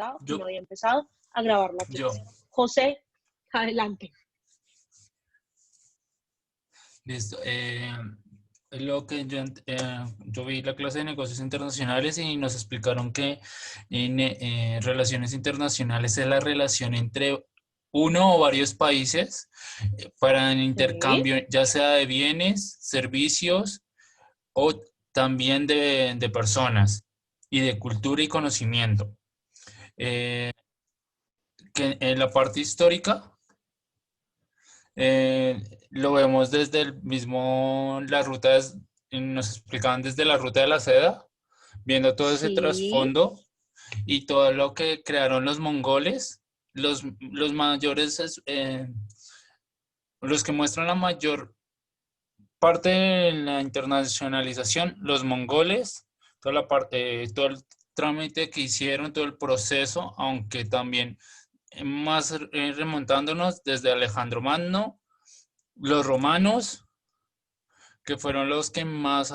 recordaba que no Yo, había empezado a grabar la clase. yo, José, adelante. listo. Lo que yo vi la clase de negocios internacionales y nos explicaron que en relaciones internacionales es la relación entre uno o varios países para el Sí, intercambio, ya sea de bienes, servicios o también de personas y de cultura y conocimiento. Eh, que en la parte histórica eh, lo vemos desde el mismo, nos explicaban desde la ruta de la seda, viendo todo ese sí, trasfondo y todo lo que crearon los mongoles, los mayores, los que muestran la mayor parte de la internacionalización, los mongoles, toda la parte, todo el trámite que hicieron, todo el proceso, aunque también más remontándonos desde Alejandro Magno, los romanos, que fueron los que más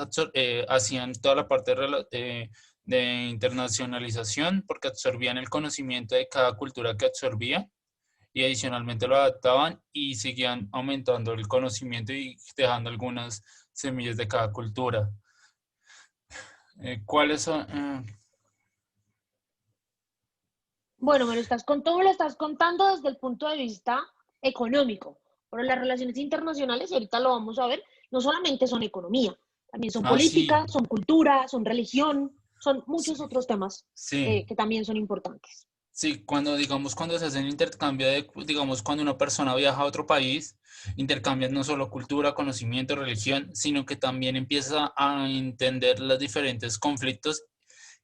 hacían toda la parte de internacionalización, porque absorbían el conocimiento de cada cultura que absorbían y adicionalmente lo adaptaban y seguían aumentando el conocimiento y dejando algunas semillas de cada cultura. ¿Cuáles son? bueno, todo me lo estás contando desde el punto de vista económico, pero las relaciones internacionales, y ahorita lo vamos a ver, no solamente son economía, también son Sí, política, son cultura, son religión, son muchos sí, otros temas sí. que también son importantes. Sí, cuando se hace un intercambio digamos, cuando una persona viaja a otro país, intercambias no solo cultura, conocimiento, religión, sino que también empieza a entender los diferentes conflictos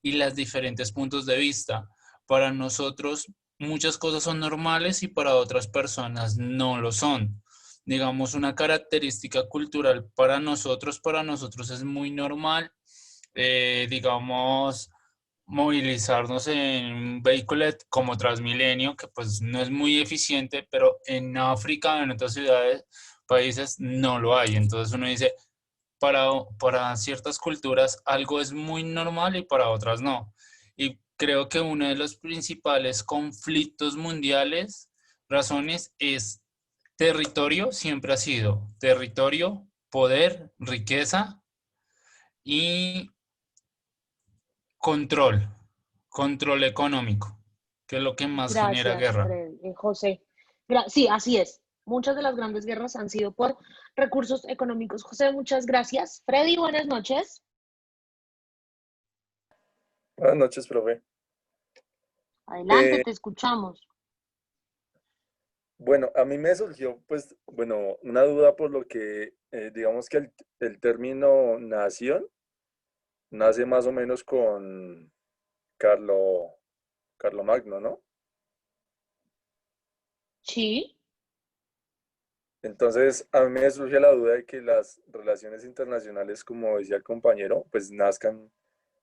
y los diferentes puntos de vista. Para nosotros, muchas cosas son normales y para otras personas no lo son. Digamos, una característica cultural para nosotros es muy normal, digamos movilizarnos en un vehículo como Transmilenio, que pues no es muy eficiente, pero en África, en otras ciudades, países, no lo hay. Entonces uno dice, para ciertas culturas algo es muy normal y para otras no. Y creo que uno de los principales conflictos mundiales, razones, es territorio, siempre ha sido territorio, poder, riqueza y control, control económico, que es lo que más genera Gracias, guerra. Fred, José. Sí, así es. Muchas de las grandes guerras han sido por recursos económicos. José, muchas gracias. Freddy, buenas noches. Buenas noches, profe. Adelante, Eh, te escuchamos. bueno, a mí me surgió, pues, bueno, una duda por lo que, digamos que el término nación nace más o menos con Carlo, Magno, ¿no? Sí, Entonces, a mí me surge la duda de que las relaciones internacionales, como decía el compañero, pues nazcan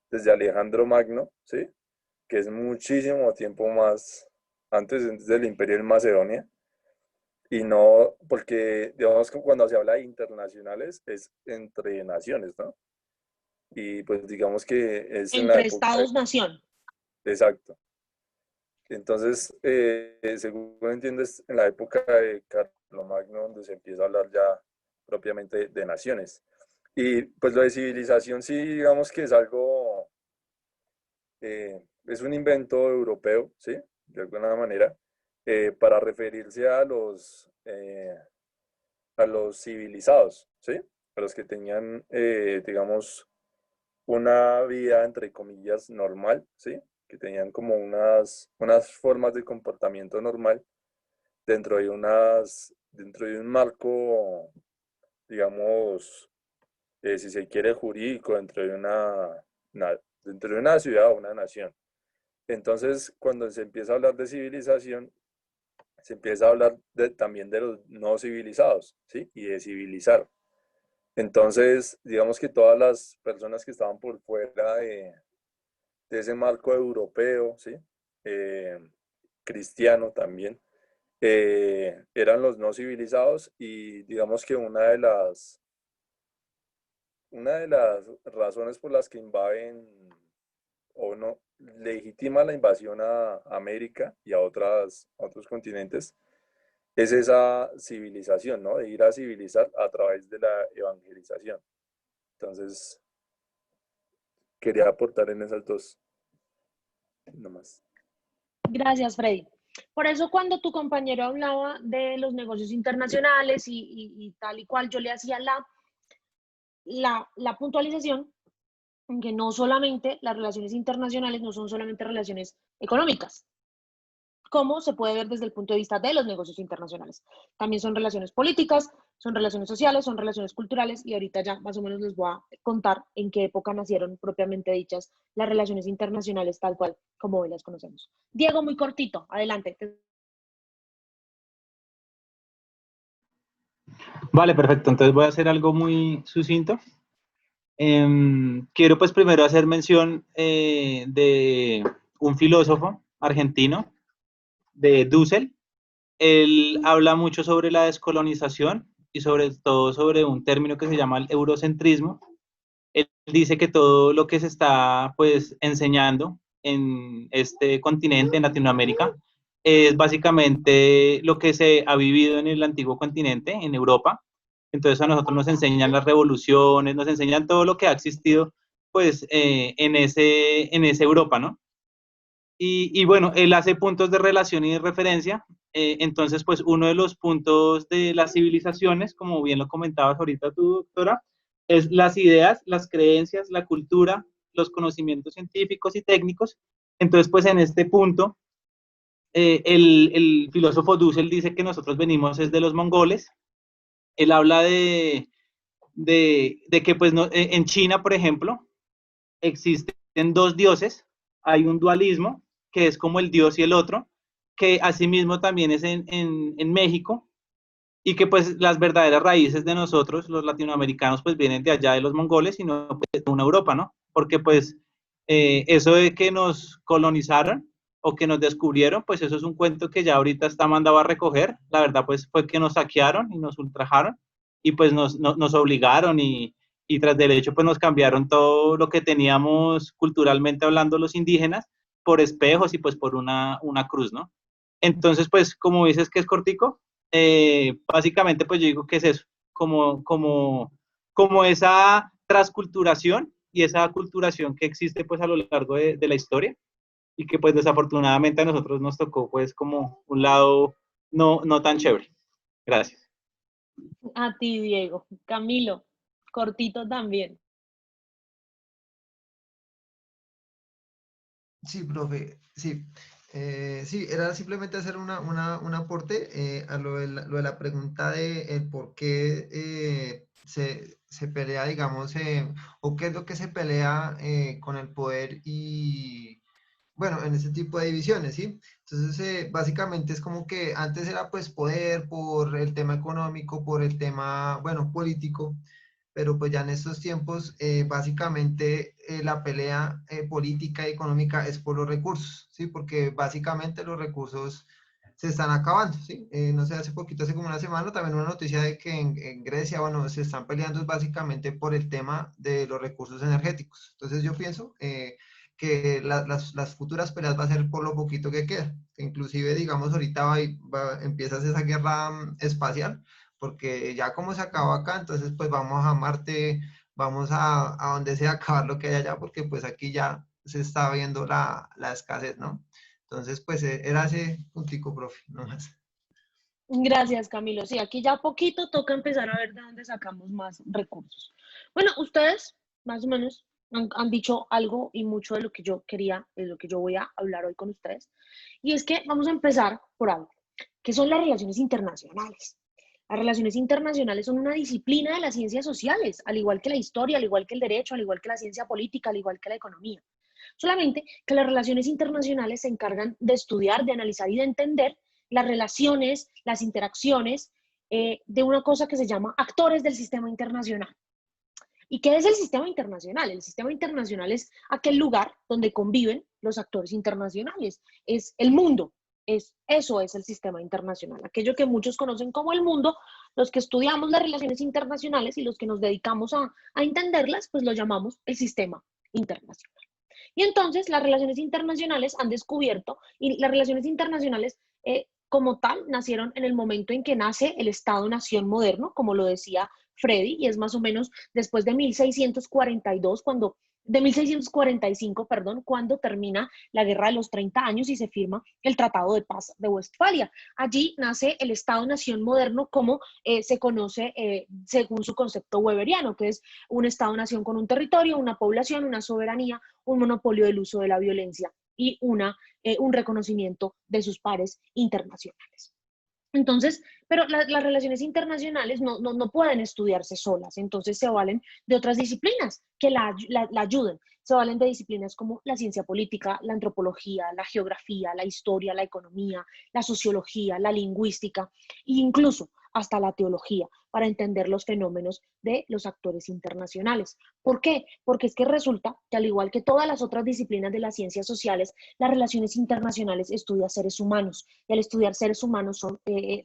desde Alejandro Magno, ¿sí? Que es muchísimo tiempo más antes del Imperio de Macedonia. Y no, porque digamos que cuando se habla de internacionales es entre naciones, ¿no? Y pues digamos que es en la entre época, Estados-nación. exacto. Entonces, según entiendes, en la época de Carlomagno, donde se empieza a hablar ya propiamente de naciones. Y pues lo de civilización sí, digamos que es algo, es un invento europeo, ¿sí? De alguna manera, para referirse a los civilizados, ¿sí? A los que tenían, digamos, una vida, entre comillas, normal, ¿sí? Que tenían como unas formas de comportamiento normal dentro de un marco, digamos, si se quiere, jurídico, dentro de una ciudad o una nación. Entonces, cuando se empieza a hablar de civilización, se empieza a hablar también de los no civilizados, ¿sí? Y de civilizar. Entonces, digamos que todas las personas que estaban por fuera de ese marco europeo, ¿sí? Eh, cristiano también, eran los no civilizados y digamos que una de las razones por las que invaden o no, legitima la invasión a América y a otros continentes es esa civilización, ¿no? De ir a civilizar a través de la evangelización. Entonces, quería aportar en esas dos, nomás. Gracias, Freddy. Por eso cuando tu compañero hablaba de los negocios internacionales y tal y cual, yo le hacía la puntualización en que no solamente las relaciones internacionales no son solamente relaciones económicas, como se puede ver desde el punto de vista de los negocios internacionales. También son relaciones políticas, son relaciones sociales, son relaciones culturales y ahorita ya más o menos les voy a contar en qué época nacieron propiamente dichas las relaciones internacionales tal cual como hoy las conocemos. Diego, muy cortito, adelante. Vale, perfecto. Entonces voy a hacer algo muy sucinto. Quiero pues primero hacer mención de un filósofo argentino, de Dussel. Él habla mucho sobre la descolonización y sobre todo sobre un término que se llama el eurocentrismo. Él dice que todo lo que se está pues enseñando en este continente, en Latinoamérica, es básicamente lo que se ha vivido en el antiguo continente, en Europa. Entonces a nosotros nos enseñan las revoluciones, nos enseñan todo lo que ha existido pues en ese Europa, ¿no? Y bueno, él hace puntos de relación y de referencia. Entonces, pues uno de los puntos de las civilizaciones, como bien lo comentabas ahorita tú, doctora, es las ideas, las creencias, la cultura, los conocimientos científicos y técnicos. Entonces, pues en este punto, el filósofo Dussel dice que nosotros venimos es de los mongoles. Él habla de que pues no, en China, por ejemplo, existen dos dioses, hay un dualismo, que es como el dios y el otro, que asimismo también es en México, y que pues las verdaderas raíces de nosotros, los latinoamericanos, pues vienen de allá de los mongoles y no pues, de una Europa, ¿no? Porque pues eso de que nos colonizaron o que nos descubrieron, pues eso es un cuento que ya ahorita está mandado a recoger. La verdad pues fue que nos saquearon y nos ultrajaron y pues nos obligaron y tras del hecho pues nos cambiaron todo lo que teníamos culturalmente hablando los indígenas por espejos y pues por una cruz, ¿no? Entonces pues como dices que es cortico, básicamente pues yo digo que es eso, como esa transculturación y esa aculturación que existe pues a lo largo de la historia y que pues desafortunadamente a nosotros nos tocó pues como un lado no tan chévere. Gracias. A ti, Diego. Camilo, cortito también. Sí, profe, sí. Sí, era simplemente hacer un aporte a lo de la pregunta de el por qué se pelea, digamos, o qué es lo que se pelea con el poder y, bueno, en ese tipo de divisiones, ¿sí? Entonces, básicamente es como que antes era pues poder por el tema económico, por el tema, bueno, político, pero pues ya en estos tiempos básicamente la pelea política y económica es por los recursos, ¿sí? Porque básicamente los recursos se están acabando, ¿sí? No sé, hace poquito, hace como una semana, también una noticia de que en Grecia, bueno, se están peleando básicamente por el tema de los recursos energéticos. Entonces yo pienso que las futuras peleas va a ser por lo poquito que queda. Inclusive, digamos, ahorita empiezas esa guerra espacial, porque ya como se acabó acá, entonces pues vamos a Marte, vamos a donde sea acabar lo que hay allá, porque pues aquí ya se está viendo la escasez, ¿no? Entonces pues era ese puntico, profe, no más. Gracias, Camilo. Sí, aquí ya poquito toca empezar a ver de dónde sacamos más recursos. Bueno, ustedes más o menos han dicho algo y mucho de lo que yo quería, de lo que yo voy a hablar hoy con ustedes. Y es que vamos a empezar por algo, que son las relaciones internacionales. Las relaciones internacionales son una disciplina de las ciencias sociales, al igual que la historia, al igual que el derecho, al igual que la ciencia política, al igual que la economía. Solamente que las relaciones internacionales se encargan de estudiar, de analizar y de entender las relaciones, las interacciones de una cosa que se llama actores del sistema internacional. ¿Y qué es el sistema internacional? El sistema internacional es aquel lugar donde conviven los actores internacionales, es el mundo, eso es el sistema internacional, aquello que muchos conocen como el mundo, los que estudiamos las relaciones internacionales y los que nos dedicamos a entenderlas, pues lo llamamos el sistema internacional. Y entonces las relaciones internacionales han descubierto, y las relaciones internacionales como tal nacieron en el momento en que nace el Estado-Nación moderno, como lo decía Freddy, y es más o menos después de 1642, de 1645, perdón, cuando termina la Guerra de los 30 años y se firma el Tratado de Paz de Westfalia. Allí nace el Estado-Nación moderno como se conoce según su concepto weberiano, que es un Estado-Nación con un territorio, una población, una soberanía, un monopolio del uso de la violencia y un reconocimiento de sus pares internacionales. Entonces, pero las relaciones internacionales no pueden estudiarse solas, entonces se valen de otras disciplinas que la ayuden. Se valen de disciplinas como la ciencia política, la antropología, la geografía, la historia, la economía, la sociología, la lingüística e incluso hasta la teología para entender los fenómenos de los actores internacionales. ¿Por qué? Porque es que resulta que al igual que todas las otras disciplinas de las ciencias sociales, las relaciones internacionales estudian seres humanos y al estudiar seres humanos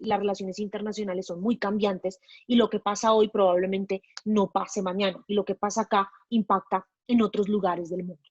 las relaciones internacionales son muy cambiantes y lo que pasa hoy probablemente no pase mañana y lo que pasa acá impacta en otros lugares del mundo.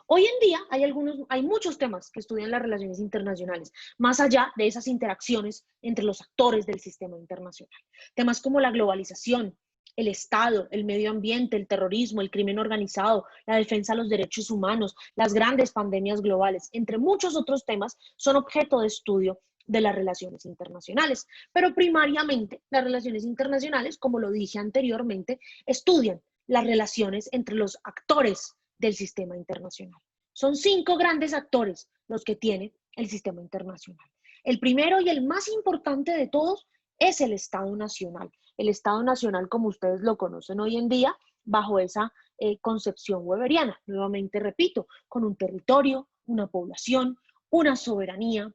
Hoy en día hay muchos temas que estudian las relaciones internacionales, más allá de esas interacciones entre los actores del sistema internacional. Temas como la globalización, el Estado, el medio ambiente, el terrorismo, el crimen organizado, la defensa de los derechos humanos, las grandes pandemias globales, entre muchos otros temas, son objeto de estudio de las relaciones internacionales. Pero primariamente, las relaciones internacionales, como lo dije anteriormente, estudian las relaciones entre los actores del sistema internacional. Son 5 grandes actores los que tiene el sistema internacional. El primero y el más importante de todos es el Estado Nacional. El Estado Nacional, como ustedes lo conocen hoy en día, bajo esa concepción weberiana. Nuevamente repito, con un territorio, una población, una soberanía,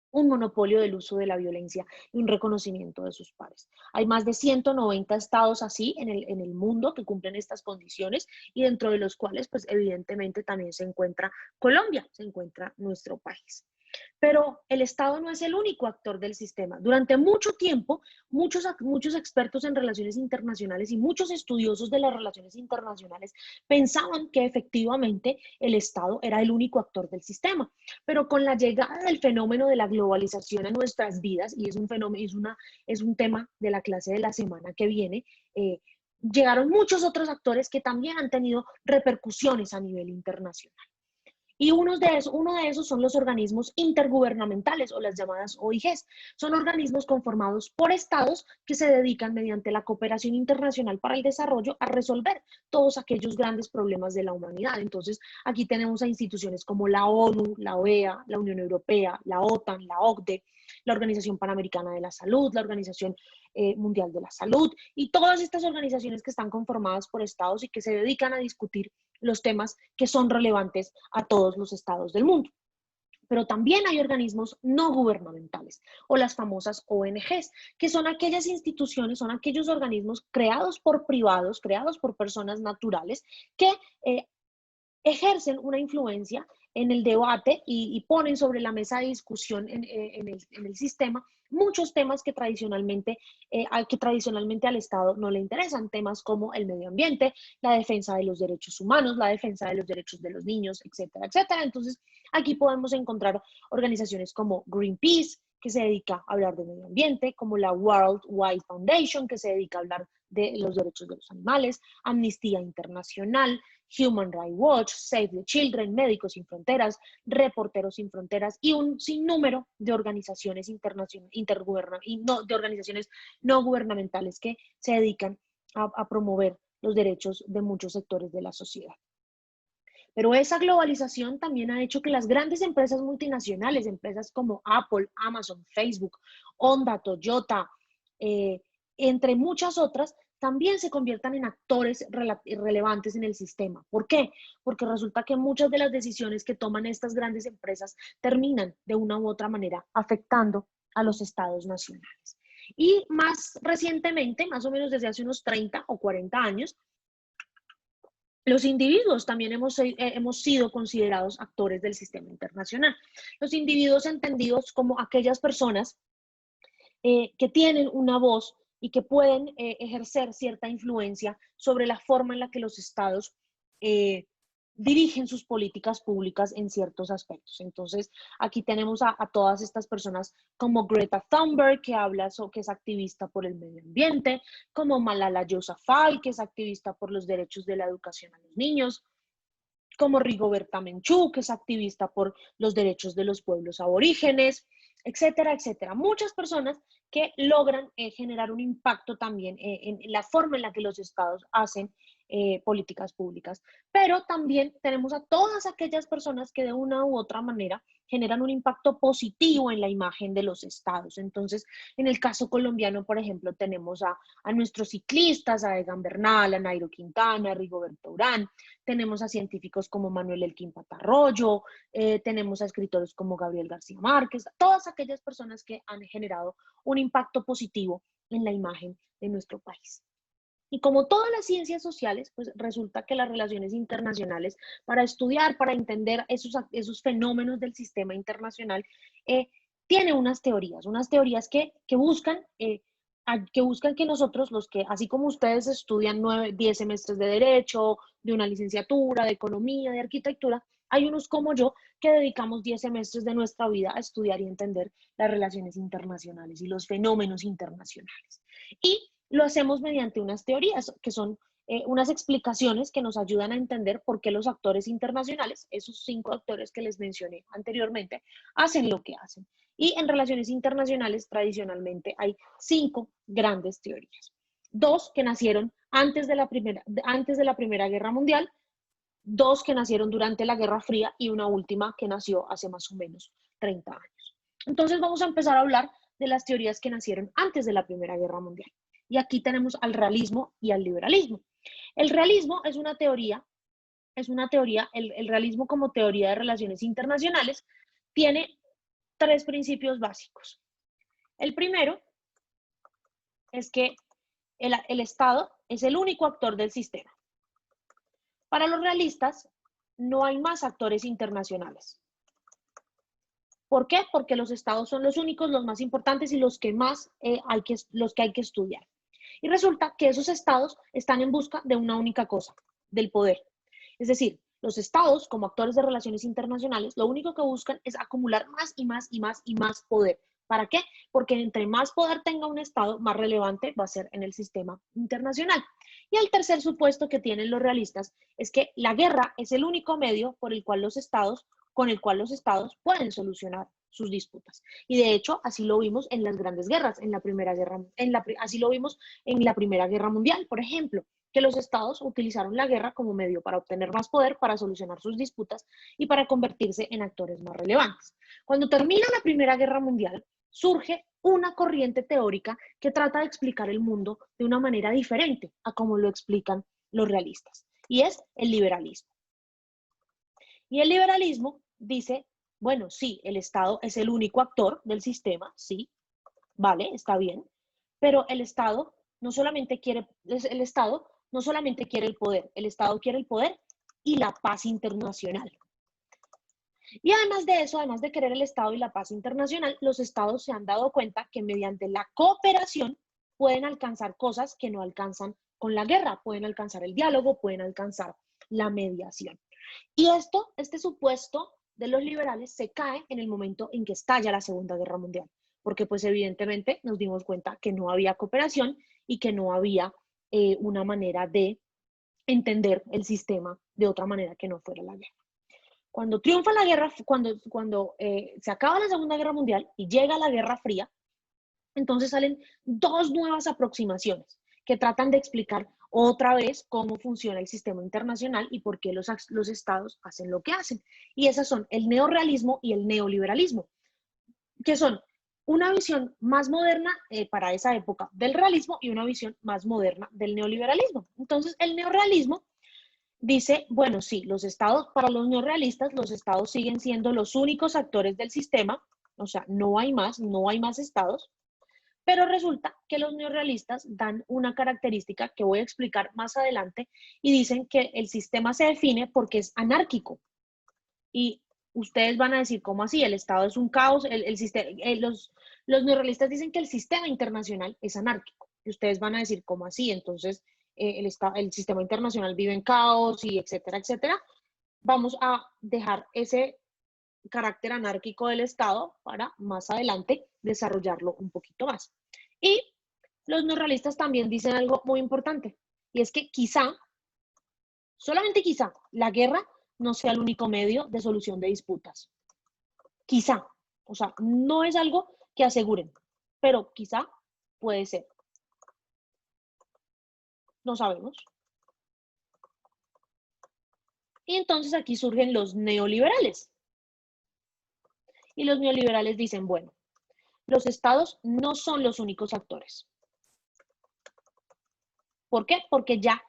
un monopolio del uso de la violencia y un reconocimiento de sus pares. Hay más de 190 estados así en el mundo que cumplen estas condiciones y dentro de los cuales, pues evidentemente también se encuentra Colombia, se encuentra nuestro país. Pero el Estado no es el único actor del sistema. Durante mucho tiempo, muchos expertos en relaciones internacionales y muchos estudiosos de las relaciones internacionales pensaban que efectivamente el Estado era el único actor del sistema. Pero con la llegada del fenómeno de la globalización a nuestras vidas, y es un tema de la clase de la semana que viene, llegaron muchos otros actores que también han tenido repercusiones a nivel internacional. Y uno de esos son los organismos intergubernamentales o las llamadas OIGs. Son organismos conformados por estados que se dedican mediante la cooperación internacional para el desarrollo a resolver todos aquellos grandes problemas de la humanidad. Entonces, aquí tenemos a instituciones como la ONU, la OEA, la Unión Europea, la OTAN, la OCDE, la Organización Panamericana de la Salud, la Organización Mundial de la Salud y todas estas organizaciones que están conformadas por estados y que se dedican a discutir los temas que son relevantes a todos los estados del mundo. Pero también hay organismos no gubernamentales o las famosas ONGs, que son aquellas instituciones, son aquellos organismos creados por privados, creados por personas naturales que ejercen una influencia en el debate y ponen sobre la mesa de discusión en el sistema muchos temas que tradicionalmente al Estado no le interesan, temas como el medio ambiente, la defensa de los derechos humanos, la defensa de los derechos de los niños, etcétera, etcétera. Entonces, aquí podemos encontrar organizaciones como Greenpeace, que se dedica a hablar de medio ambiente, como la World Wide Foundation, que se dedica a hablar de los derechos de los animales, Amnistía Internacional, Human Rights Watch, Save the Children, Médicos Sin Fronteras, Reporteros Sin Fronteras y un sinnúmero de organizaciones de organizaciones no gubernamentales que se dedican a promover los derechos de muchos sectores de la sociedad. Pero esa globalización también ha hecho que las grandes empresas multinacionales, empresas como Apple, Amazon, Facebook, Honda, Toyota, entre muchas otras, también se conviertan en actores relevantes en el sistema. ¿Por qué? Porque resulta que muchas de las decisiones que toman estas grandes empresas terminan de una u otra manera afectando a los estados nacionales. Y más recientemente, más o menos desde hace unos 30 o 40 años, los individuos también hemos sido considerados actores del sistema internacional. Los individuos entendidos como aquellas personas que tienen una voz y que pueden ejercer cierta influencia sobre la forma en la que los estados dirigen sus políticas públicas en ciertos aspectos. Entonces, aquí tenemos a todas estas personas como Greta Thunberg, que habla que es activista por el medio ambiente, como Malala Yousafzai, que es activista por los derechos de la educación a los niños, como Rigoberta Menchú, que es activista por los derechos de los pueblos aborígenes, etcétera, etcétera. Muchas personas que logran generar un impacto también en la forma en la que los estados hacen políticas públicas. Pero también tenemos a todas aquellas personas que de una u otra manera generan un impacto positivo en la imagen de los estados. Entonces, en el caso colombiano, por ejemplo, tenemos a nuestros ciclistas, a Egan Bernal, a Nairo Quintana, a Rigoberto Urán, tenemos a científicos como Manuel Elkin Patarroyo, tenemos a escritores como Gabriel García Márquez, todas aquellas personas que han generado un impacto positivo en la imagen de nuestro país. Y como todas las ciencias sociales, pues resulta que las relaciones internacionales, para estudiar, para entender esos fenómenos del sistema internacional, tiene unas teorías que buscan que nosotros, los que, así como ustedes estudian 9, 10 semestres de Derecho, de una licenciatura, de Economía, de Arquitectura, hay unos como yo que dedicamos 10 semestres de nuestra vida a estudiar y entender las relaciones internacionales y los fenómenos internacionales. Y lo hacemos mediante unas teorías que son unas explicaciones que nos ayudan a entender por qué los actores internacionales, esos 5 actores que les mencioné anteriormente, hacen lo que hacen. Y en relaciones internacionales, tradicionalmente, hay 5 grandes teorías. 2 que nacieron antes de la Primera Guerra Mundial, 2 que nacieron durante la Guerra Fría y una última que nació hace más o menos 30 años. Entonces vamos a empezar a hablar de las teorías que nacieron antes de la Primera Guerra Mundial. Y aquí tenemos al realismo y al liberalismo. El realismo es una teoría, el realismo como teoría de relaciones internacionales tiene 3 principios básicos. El primero es que el Estado es el único actor del sistema. Para los realistas, no hay más actores internacionales. ¿Por qué? Porque los estados son los únicos, los más importantes y los que hay que estudiar. Y resulta que esos estados están en busca de una única cosa, del poder. Es decir, los estados, como actores de relaciones internacionales, lo único que buscan es acumular más y más y más y más poder. ¿Para qué? Porque entre más poder tenga un estado, más relevante va a ser en el sistema internacional. Y el tercer supuesto que tienen los realistas es que la guerra es el único medio con el cual los estados pueden solucionar sus disputas. Y de hecho, así lo vimos en las grandes guerras, así lo vimos en la Primera Guerra Mundial, por ejemplo, que los estados utilizaron la guerra como medio para obtener más poder, para solucionar sus disputas y para convertirse en actores más relevantes. Cuando termina la Primera Guerra Mundial, surge una corriente teórica que trata de explicar el mundo de una manera diferente a como lo explican los realistas, y es el liberalismo. Y el liberalismo dice, bueno, sí, el Estado es el único actor del sistema, sí, vale, está bien, pero el Estado no solamente quiere el poder, el Estado quiere el poder y la paz internacional. Y además de eso, además de querer el Estado y la paz internacional, los Estados se han dado cuenta que mediante la cooperación pueden alcanzar cosas que no alcanzan con la guerra, pueden alcanzar el diálogo, pueden alcanzar la mediación. Y este supuesto de los liberales se cae en el momento en que estalla la Segunda Guerra Mundial, porque pues evidentemente nos dimos cuenta que no había cooperación y que no había una manera de entender el sistema de otra manera que no fuera la guerra. Cuando triunfa la guerra, cuando se acaba la Segunda Guerra Mundial y llega la Guerra Fría, entonces salen 2 nuevas aproximaciones que tratan de explicar otra vez cómo funciona el sistema internacional y por qué los estados hacen lo que hacen. Y esas son el neorrealismo y el neoliberalismo, que son una visión más moderna para esa época del realismo y una visión más moderna del neoliberalismo. Entonces, el neorrealismo dice, bueno, sí, para los neorrealistas, los estados siguen siendo los únicos actores del sistema, o sea, no hay más estados, pero resulta que los neorrealistas dan una característica que voy a explicar más adelante y dicen que el sistema se define porque es anárquico. Y ustedes van a decir, ¿cómo así? El Estado es un caos. Los neorrealistas dicen que el sistema internacional es anárquico. Y ustedes van a decir, ¿cómo así? Entonces, el sistema internacional vive en caos y etcétera, etcétera. vamos a dejar ese carácter anárquico del Estado para más adelante desarrollarlo un poquito más. Y los neorrealistas también dicen algo muy importante, y es que quizá, solamente quizá, la guerra no sea el único medio de solución de disputas. Quizá, o sea, no es algo que aseguren, pero quizá puede ser. No sabemos. Y entonces aquí surgen los neoliberales. Y los neoliberales dicen, bueno, los estados no son los únicos actores. ¿Por qué? Porque ya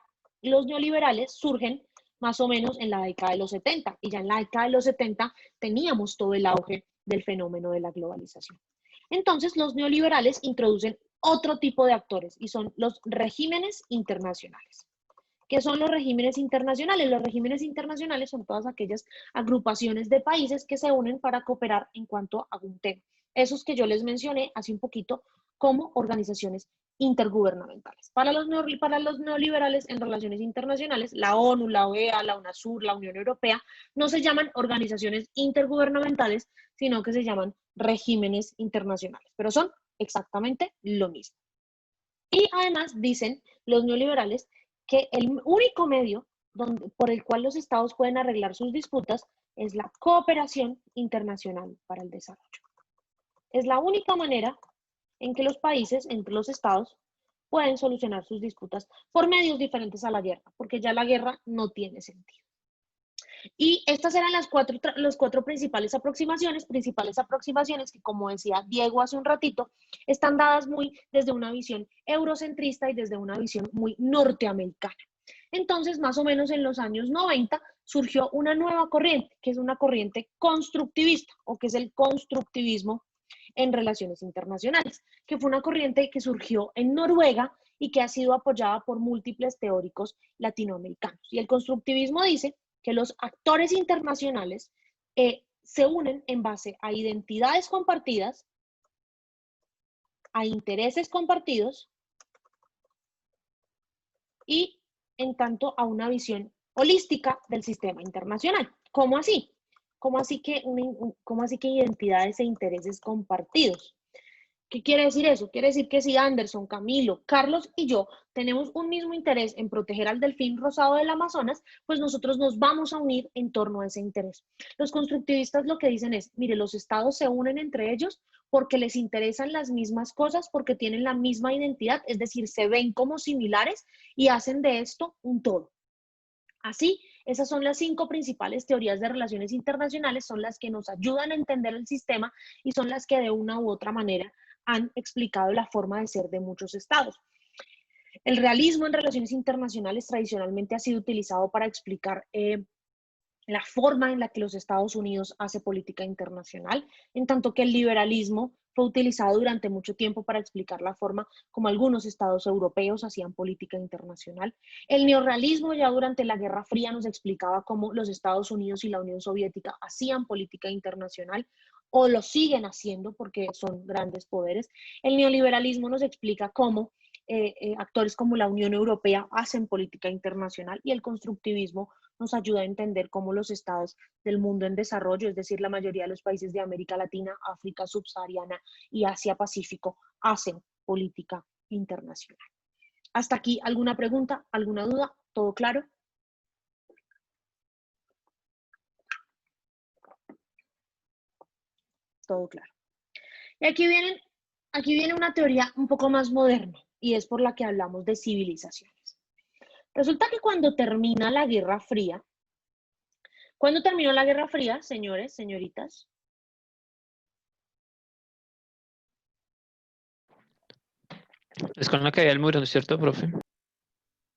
los neoliberales surgen más o menos en la década de los 70, y ya en la década de los 70 teníamos todo el auge del fenómeno de la globalización. Entonces, los neoliberales introducen otro tipo de actores, y son los regímenes internacionales. ¿Qué son los regímenes internacionales? Los regímenes internacionales son todas aquellas agrupaciones de países que se unen para cooperar en cuanto a un tema. Esos que yo les mencioné hace un poquito como organizaciones intergubernamentales. Para los neoliberales en relaciones internacionales, la ONU, la OEA, la UNASUR, la Unión Europea, no se llaman organizaciones intergubernamentales, sino que se llaman regímenes internacionales, pero son exactamente lo mismo. Y además dicen los neoliberales que el único medio por el cual los estados pueden arreglar sus disputas es la cooperación internacional para el desarrollo. Es la única manera en que los países, entre los estados, pueden solucionar sus disputas por medios diferentes a la guerra, porque ya la guerra no tiene sentido. Y estas eran las cuatro principales aproximaciones que, como decía Diego hace un ratito, están dadas muy desde una visión eurocentrista y desde una visión muy norteamericana. Entonces, más o menos en los años 90, surgió una nueva corriente, que es una corriente constructivista, o que es el constructivismo en relaciones internacionales, que fue una corriente que surgió en Noruega y que ha sido apoyada por múltiples teóricos latinoamericanos. Y el constructivismo dice que los actores internacionales se unen en base a identidades compartidas, a intereses compartidos y en tanto a una visión holística del sistema internacional. ¿Cómo así? ¿Cómo así que identidades e intereses compartidos? ¿Qué quiere decir eso? Quiere decir que si Anderson, Camilo, Carlos y yo tenemos un mismo interés en proteger al delfín rosado del Amazonas, pues nosotros nos vamos a unir en torno a ese interés. Los constructivistas lo que dicen es, mire, los estados se unen entre ellos porque les interesan las mismas cosas, porque tienen la misma identidad, es decir, se ven como similares y hacen de esto un todo. Así, esas son las 5 principales teorías de relaciones internacionales, son las que nos ayudan a entender el sistema y son las que de una u otra manera han explicado la forma de ser de muchos estados. El realismo en relaciones internacionales tradicionalmente ha sido utilizado para explicar la forma en la que los Estados Unidos hace política internacional, en tanto que el liberalismo fue utilizado durante mucho tiempo para explicar la forma como algunos estados europeos hacían política internacional. El neorrealismo ya durante la Guerra Fría nos explicaba cómo los Estados Unidos y la Unión Soviética hacían política internacional o lo siguen haciendo porque son grandes poderes. El neoliberalismo nos explica cómo actores como la Unión Europea hacen política internacional y el constructivismo nos ayuda a entender cómo los estados del mundo en desarrollo, es decir, la mayoría de los países de América Latina, África subsahariana y Asia-Pacífico, hacen política internacional. ¿Hasta aquí alguna pregunta, alguna duda? ¿Todo claro? Todo claro. Y aquí viene una teoría un poco más moderna y es por la que hablamos de civilizaciones. Resulta que cuando termina la Guerra Fría, ¿cuándo terminó la Guerra Fría, señores, señoritas? Es con la caída del muro, ¿no es cierto, profe?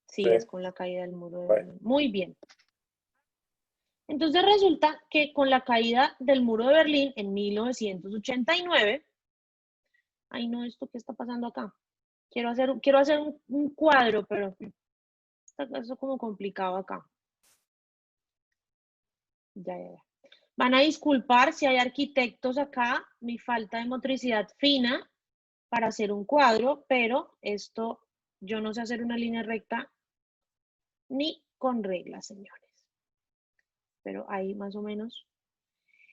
Sí, Sí. es con la caída del muro de Bueno. Berlín. Muy bien. Entonces resulta que con la caída del muro de Berlín en 1989, ay no, ¿esto qué está pasando acá? Quiero hacer un cuadro, pero está eso como complicado acá. Ya. Van a disculpar si hay arquitectos acá, mi falta de motricidad fina para hacer un cuadro, pero esto, yo no sé hacer una línea recta ni con reglas, señores. pero ahí más o menos.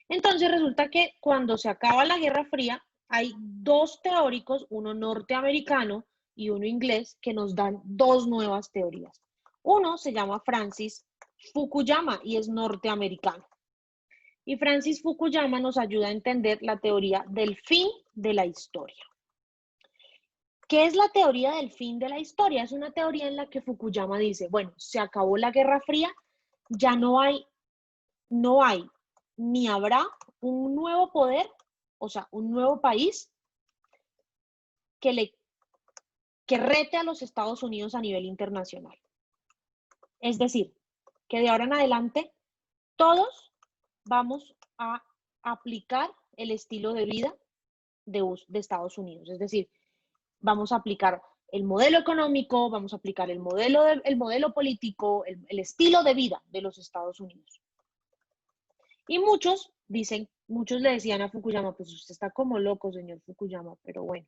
Entonces resulta que cuando se acaba la Guerra Fría, hay dos teóricos, uno norteamericano y uno inglés, que nos dan dos nuevas teorías. Uno se llama Francis Fukuyama y es norteamericano. Y Francis Fukuyama nos ayuda a entender la teoría del fin de la historia. ¿Qué es la teoría del fin de la historia? Es una teoría en la que Fukuyama dice, bueno, se acabó la Guerra Fría, ya no hay ni habrá un nuevo poder, o sea, un nuevo país que rete a los Estados Unidos a nivel internacional. Es decir, que de ahora en adelante todos vamos a aplicar el estilo de vida de Estados Unidos. Es decir, vamos a aplicar el modelo económico, vamos a aplicar el modelo político, el estilo de vida de los Estados Unidos. Y muchos le decían a Fukuyama, pues usted está como loco, señor Fukuyama, pero bueno.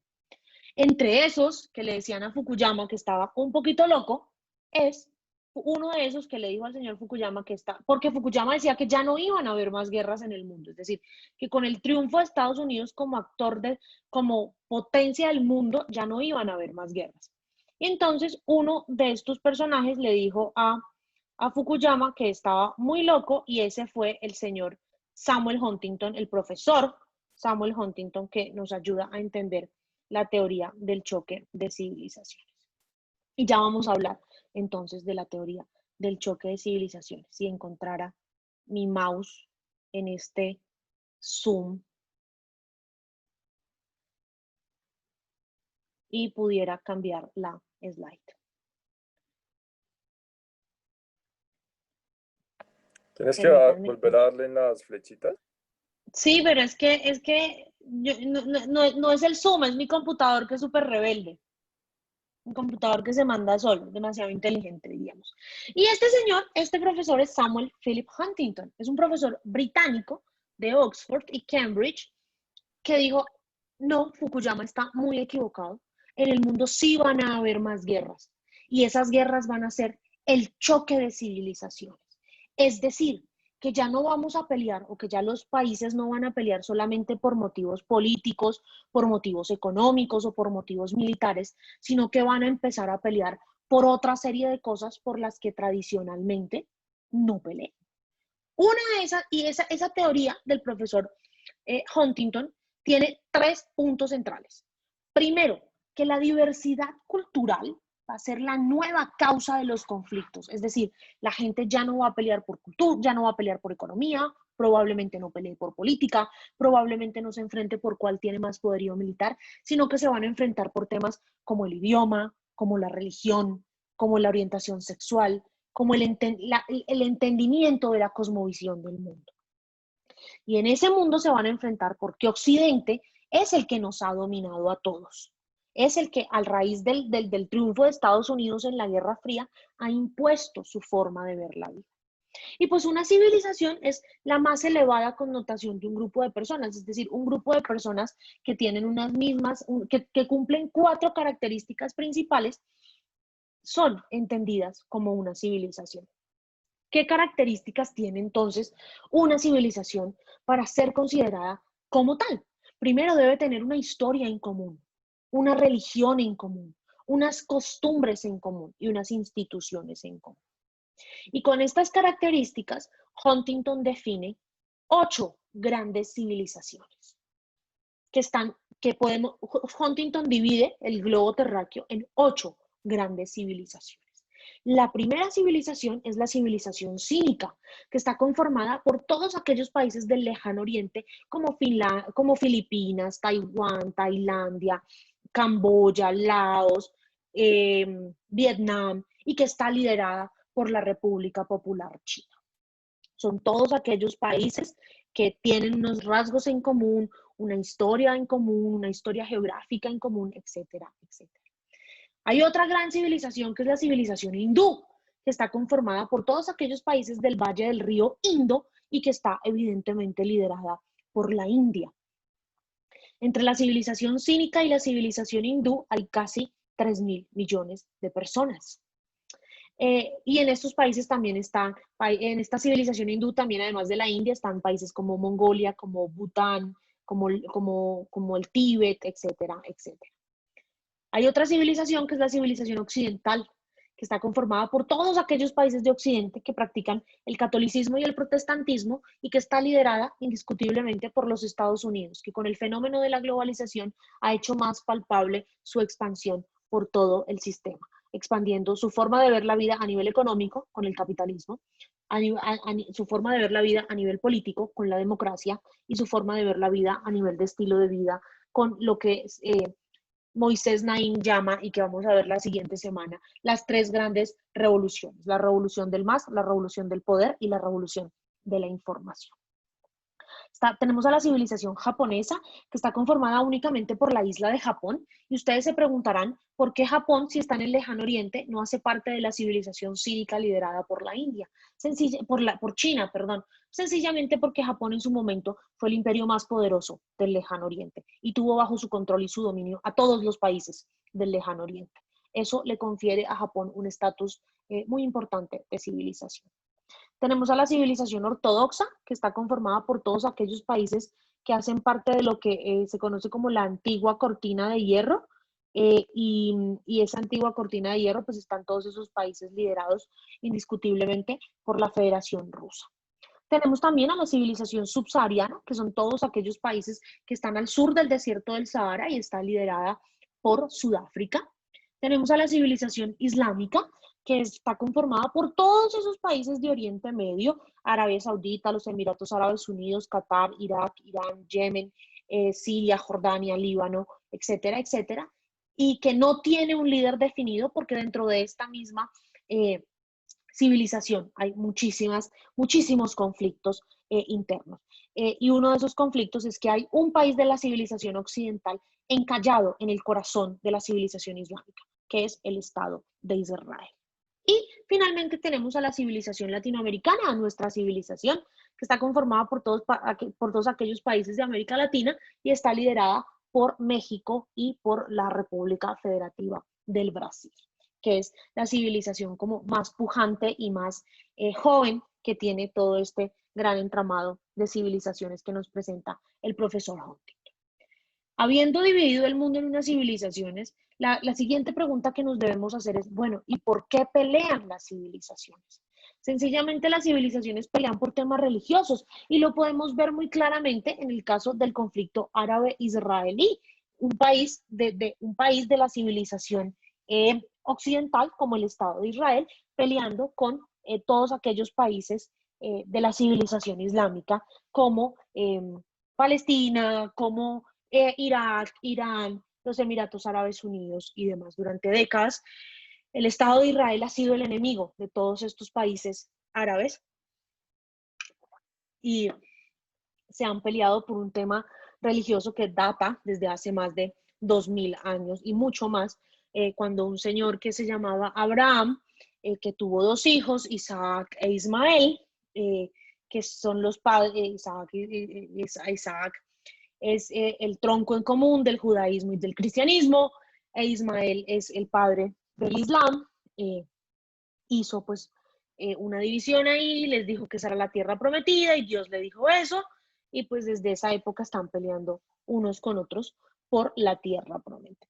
Entre esos que le decían a Fukuyama que estaba un poquito loco, es uno de esos que le dijo al señor Fukuyama que está, porque Fukuyama decía que ya no iban a haber más guerras en el mundo, es decir, que con el triunfo de Estados Unidos como actor, como potencia del mundo, ya no iban a haber más guerras. Y entonces uno de estos personajes le dijo a Fukuyama que estaba muy loco y ese fue el señor Samuel Huntington, el profesor Samuel Huntington, que nos ayuda a entender la teoría del choque de civilizaciones. Y ya vamos a hablar entonces de la teoría del choque de civilizaciones. Si encontrara mi mouse en este Zoom y pudiera cambiar la slide. ¿Tienes que volver a darle en las flechitas? Sí, pero es que no es el Zoom, es mi computador que es súper rebelde. Un computador que se manda solo, demasiado inteligente, diríamos. Y este profesor es Samuel Philip Huntington. Es un profesor británico de Oxford y Cambridge que dijo, no, Fukuyama está muy equivocado. En el mundo sí van a haber más guerras. Y esas guerras van a ser el choque de civilizaciones. Es decir, que ya no vamos a pelear o que ya los países no van a pelear solamente por motivos políticos, por motivos económicos o por motivos militares, sino que van a empezar a pelear por otra serie de cosas por las que tradicionalmente no pelean. Una de esas, y esa teoría del profesor Huntington tiene 3 puntos centrales. Primero, que la diversidad cultural va a ser la nueva causa de los conflictos. Es decir, la gente ya no va a pelear por cultura, ya no va a pelear por economía, probablemente no pelee por política, probablemente no se enfrente por cuál tiene más poderío militar, sino que se van a enfrentar por temas como el idioma, como la religión, como la orientación sexual, como el entendimiento de la cosmovisión del mundo. Y en ese mundo se van a enfrentar porque Occidente es el que nos ha dominado a todos. Es el que, a raíz del triunfo de Estados Unidos en la Guerra Fría, ha impuesto su forma de ver la vida. Y pues una civilización es la más elevada connotación de un grupo de personas, es decir, un grupo de personas que tienen unas mismas, que cumplen 4 características principales, son entendidas como una civilización. ¿Qué características tiene entonces una civilización para ser considerada como tal? Primero debe tener una historia en común, una religión en común, unas costumbres en común y unas instituciones en común. Y con estas características, Huntington define 8 grandes civilizaciones Huntington divide el globo terráqueo en 8 grandes civilizaciones. La primera civilización es la civilización cínica, que está conformada por todos aquellos países del lejano oriente como Filipinas, Taiwán, Tailandia, Camboya, Laos, Vietnam, y que está liderada por la República Popular China. Son todos aquellos países que tienen unos rasgos en común, una historia en común, una historia geográfica en común, etcétera, etcétera. Hay otra gran civilización que es la civilización hindú, que está conformada por todos aquellos países del valle del río Indo y que está evidentemente liderada por la India. Entre la civilización cínica y la civilización hindú hay casi 3.000 millones de personas. Y en estos países también están, en esta civilización hindú también, además de la India, están países como Mongolia, como Bután, como el Tíbet, etcétera, etcétera. Hay otra civilización que es la civilización occidental, que está conformada por todos aquellos países de Occidente que practican el catolicismo y el protestantismo y que está liderada indiscutiblemente por los Estados Unidos, que con el fenómeno de la globalización ha hecho más palpable su expansión por todo el sistema, expandiendo su forma de ver la vida a nivel económico con el capitalismo, su forma de ver la vida a nivel político con la democracia y su forma de ver la vida a nivel de estilo de vida con lo que Moisés Naim llama, y que vamos a ver la siguiente semana, las tres grandes revoluciones: la revolución del más, la revolución del poder y la revolución de la información. Tenemos a la civilización japonesa, que está conformada únicamente por la isla de Japón, y ustedes se preguntarán por qué Japón, si está en el lejano oriente, no hace parte de la civilización cívica liderada por la India, por China, perdón. Sencillamente porque Japón en su momento fue el imperio más poderoso del lejano oriente y tuvo bajo su control y su dominio a todos los países del lejano oriente. Eso le confiere a Japón un estatus muy importante de civilización. Tenemos a la civilización ortodoxa, que está conformada por todos aquellos países que hacen parte de lo que se conoce como la antigua cortina de hierro, y esa antigua cortina de hierro, pues están todos esos países liderados indiscutiblemente por la Federación Rusa. Tenemos también a la civilización subsahariana, que son todos aquellos países que están al sur del desierto del Sahara y está liderada por Sudáfrica. Tenemos a la civilización islámica, que está conformada por todos esos países de Oriente Medio: Arabia Saudita, los Emiratos Árabes Unidos, Qatar, Irak, Irán, Yemen, Siria, Jordania, Líbano, etcétera, etcétera, y que no tiene un líder definido porque dentro de esta misma civilización hay muchísimos conflictos internos. Y uno de esos conflictos es que hay un país de la civilización occidental encallado en el corazón de la civilización islámica, que es el Estado de Israel. Y finalmente tenemos a la civilización latinoamericana, a nuestra civilización, que está conformada por todos aquellos países de América Latina y está liderada por México y por la República Federativa del Brasil, que es la civilización como más pujante y más joven que tiene todo este gran entramado de civilizaciones que nos presenta el profesor Huntington. Habiendo dividido el mundo en unas civilizaciones, la siguiente pregunta que nos debemos hacer es, bueno, ¿y por qué pelean las civilizaciones? Sencillamente las civilizaciones pelean por temas religiosos y lo podemos ver muy claramente en el caso del conflicto árabe-israelí, un país de la civilización occidental como el Estado de Israel peleando con todos aquellos países de la civilización islámica como Palestina, como Irak, Irán, los Emiratos Árabes Unidos y demás. Durante décadas, el Estado de Israel ha sido el enemigo de todos estos países árabes y se han peleado por un tema religioso que data desde hace más de 2000 años y mucho más, cuando un señor que se llamaba Abraham, que tuvo dos hijos, Isaac e Ismael, que son los padres, Isaac es el tronco en común del judaísmo y del cristianismo, e Ismael es el padre del Islam. Hizo pues una división ahí, les dijo que esa era la tierra prometida y Dios le dijo eso, y pues desde esa época están peleando unos con otros por la tierra prometida.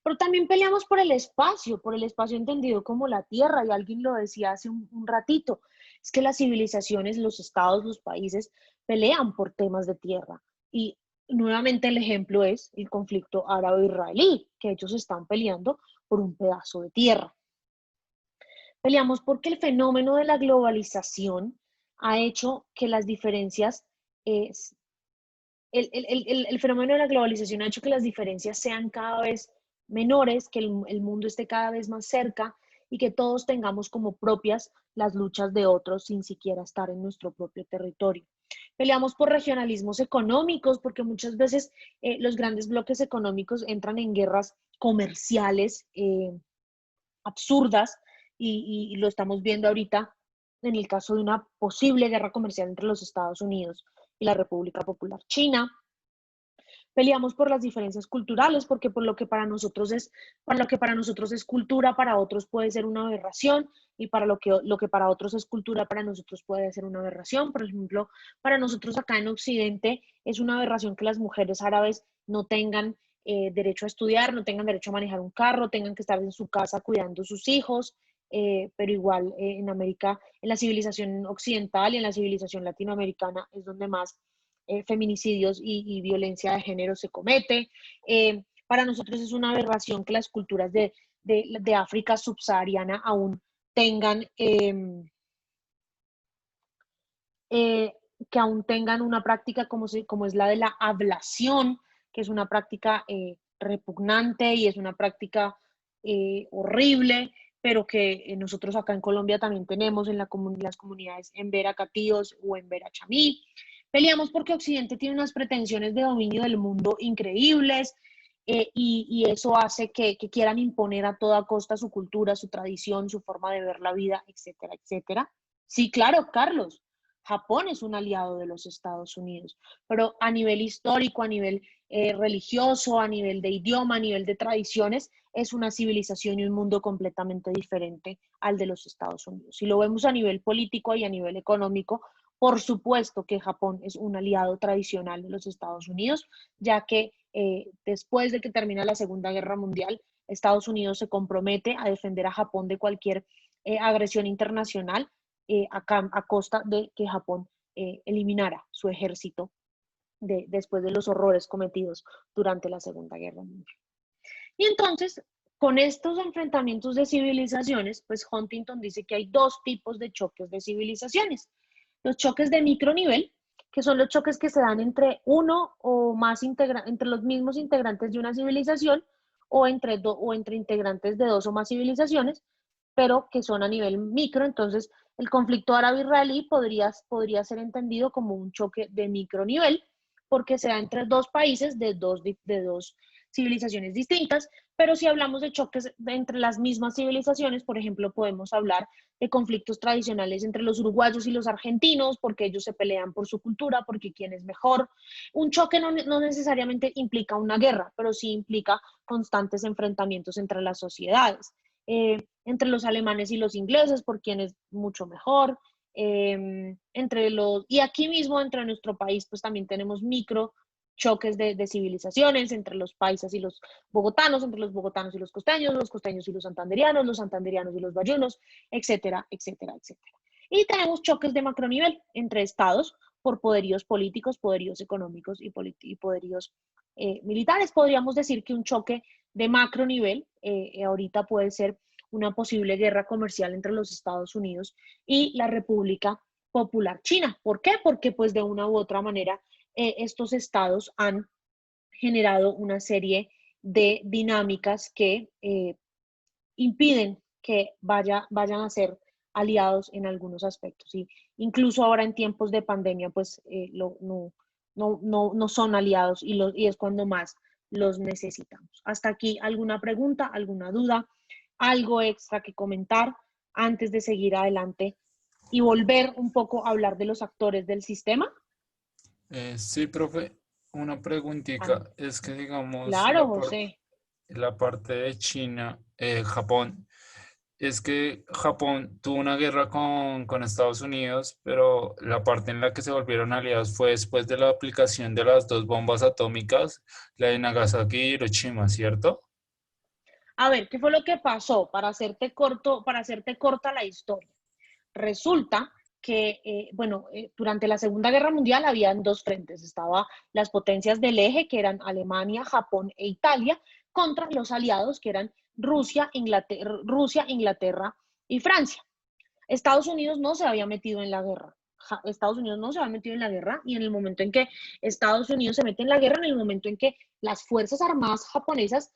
Pero también peleamos por el espacio entendido como la tierra, y alguien lo decía hace un ratito, es que las civilizaciones, los estados, los países pelean por temas de tierra, y nuevamente el ejemplo es el conflicto árabe-israelí, que ellos están peleando por un pedazo de tierra. Peleamos porque el fenómeno de la globalización ha hecho que las diferencias, el fenómeno de la globalización ha hecho que las diferencias sean cada vez menores, que el mundo esté cada vez más cerca y que todos tengamos como propias las luchas de otros sin siquiera estar en nuestro propio territorio. Peleamos por regionalismos económicos, porque muchas veces los grandes bloques económicos entran en guerras comerciales absurdas, y lo estamos viendo ahorita en el caso de una posible guerra comercial entre los Estados Unidos y la República Popular China. Peleamos por las diferencias culturales, porque por lo que para nosotros es cultura, para otros puede ser una aberración, y para lo que para otros es cultura, para nosotros puede ser una aberración. Por ejemplo, para nosotros acá en Occidente es una aberración que las mujeres árabes no tengan derecho a estudiar, no tengan derecho a manejar un carro, tengan que estar en su casa cuidando a sus hijos, pero igual en América, en la civilización occidental y en la civilización latinoamericana es donde más feminicidios y violencia de género se comete. Para nosotros es una aberración que las culturas de África subsahariana aún tengan, que aún tengan una práctica como es la de la ablación, que es una práctica repugnante y es una práctica horrible, pero que nosotros acá en Colombia también tenemos en las comunidades en Vera Catíos o en Vera Chamí. Peleamos porque Occidente tiene unas pretensiones de dominio del mundo increíbles, y eso hace que quieran imponer a toda costa su cultura, su tradición, su forma de ver la vida, etcétera, etcétera. Sí, claro, Carlos. Japón es un aliado de los Estados Unidos, pero a nivel histórico, a nivel religioso, a nivel de idioma, a nivel de tradiciones, es una civilización y un mundo completamente diferente al de los Estados Unidos. Si lo vemos a nivel político y a nivel económico, por supuesto que Japón es un aliado tradicional de los Estados Unidos, ya que después de que termina la Segunda Guerra Mundial, Estados Unidos se compromete a defender a Japón de cualquier agresión internacional, a costa de que Japón eliminara su ejército después de los horrores cometidos durante la Segunda Guerra Mundial. Y entonces, con estos enfrentamientos de civilizaciones, pues Huntington dice que hay dos tipos de choques de civilizaciones. Los choques de micronivel, que son los choques que se dan entre uno o más entre los mismos integrantes de una civilización, o entre integrantes de dos o más civilizaciones, pero que son a nivel micro. Entonces, el conflicto árabe-israelí podría ser entendido como un choque de micronivel, porque se da entre dos países de dos civilizaciones distintas. Pero si hablamos de choques entre las mismas civilizaciones, por ejemplo, podemos hablar de conflictos tradicionales entre los uruguayos y los argentinos, porque ellos se pelean por su cultura, porque quién es mejor. Un choque no necesariamente implica una guerra, pero sí implica constantes enfrentamientos entre las sociedades. Entre los alemanes y los ingleses, por quién es mucho mejor. Y aquí mismo, entre nuestro país, pues también tenemos micro choques de civilizaciones entre los paisas y los bogotanos, entre los bogotanos y los costeños y los santanderianos y los bayunos, etcétera, etcétera, etcétera. Y tenemos choques de macronivel entre estados por poderíos políticos, poderíos económicos y poderíos militares. Podríamos decir que un choque de macronivel ahorita puede ser una posible guerra comercial entre los Estados Unidos y la República Popular China. ¿Por qué? Porque pues de una u otra manera estos estados han generado una serie de dinámicas que impiden que vayan a ser aliados en algunos aspectos. Y incluso ahora en tiempos de pandemia, pues no son aliados, y es cuando más los necesitamos. Hasta aquí, ¿alguna pregunta, alguna duda, algo extra que comentar antes de seguir adelante y volver un poco a hablar de los actores del sistema? Sí, profe, una preguntita. Es que digamos Claro, José. la parte de China, Japón, es que Japón tuvo una guerra con Estados Unidos, pero la parte en la que se volvieron aliados fue después de la aplicación de las dos bombas atómicas, la de Nagasaki y Hiroshima, ¿cierto? A ver, ¿qué fue lo que pasó? Para hacerte corta la historia. Resulta que, durante la Segunda Guerra Mundial habían dos frentes. Estaban las potencias del eje, que eran Alemania, Japón e Italia, contra los aliados, que eran Rusia, Inglaterra y Francia. Estados Unidos no se había metido en la guerra. Estados Unidos no se había metido en la guerra, y en el momento en que Estados Unidos se mete en la guerra, en el momento en que las Fuerzas Armadas japonesas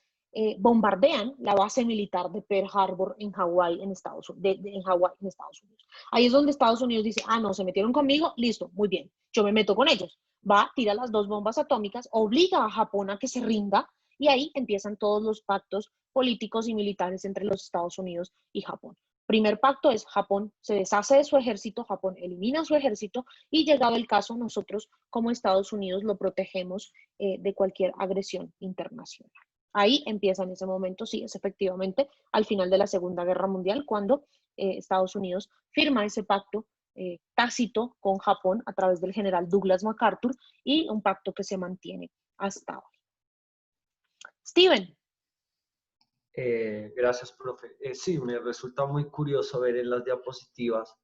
bombardean la base militar de Pearl Harbor en Hawái, en Estados Unidos. Ahí es donde Estados Unidos dice, no, se metieron conmigo, listo, muy bien, yo me meto con ellos. Va, tira las dos bombas atómicas, obliga a Japón a que se rinda, y ahí empiezan todos los pactos políticos y militares entre los Estados Unidos y Japón. Primer pacto es Japón se deshace de su ejército, Japón elimina su ejército y llegado el caso nosotros como Estados Unidos lo protegemos de cualquier agresión internacional. Ahí empieza en ese momento, sí, es efectivamente al final de la Segunda Guerra Mundial cuando Estados Unidos firma ese pacto tácito con Japón a través del general Douglas MacArthur y un pacto que se mantiene hasta hoy. Steven. Gracias, profe. Sí, me resulta muy curioso ver en las diapositivas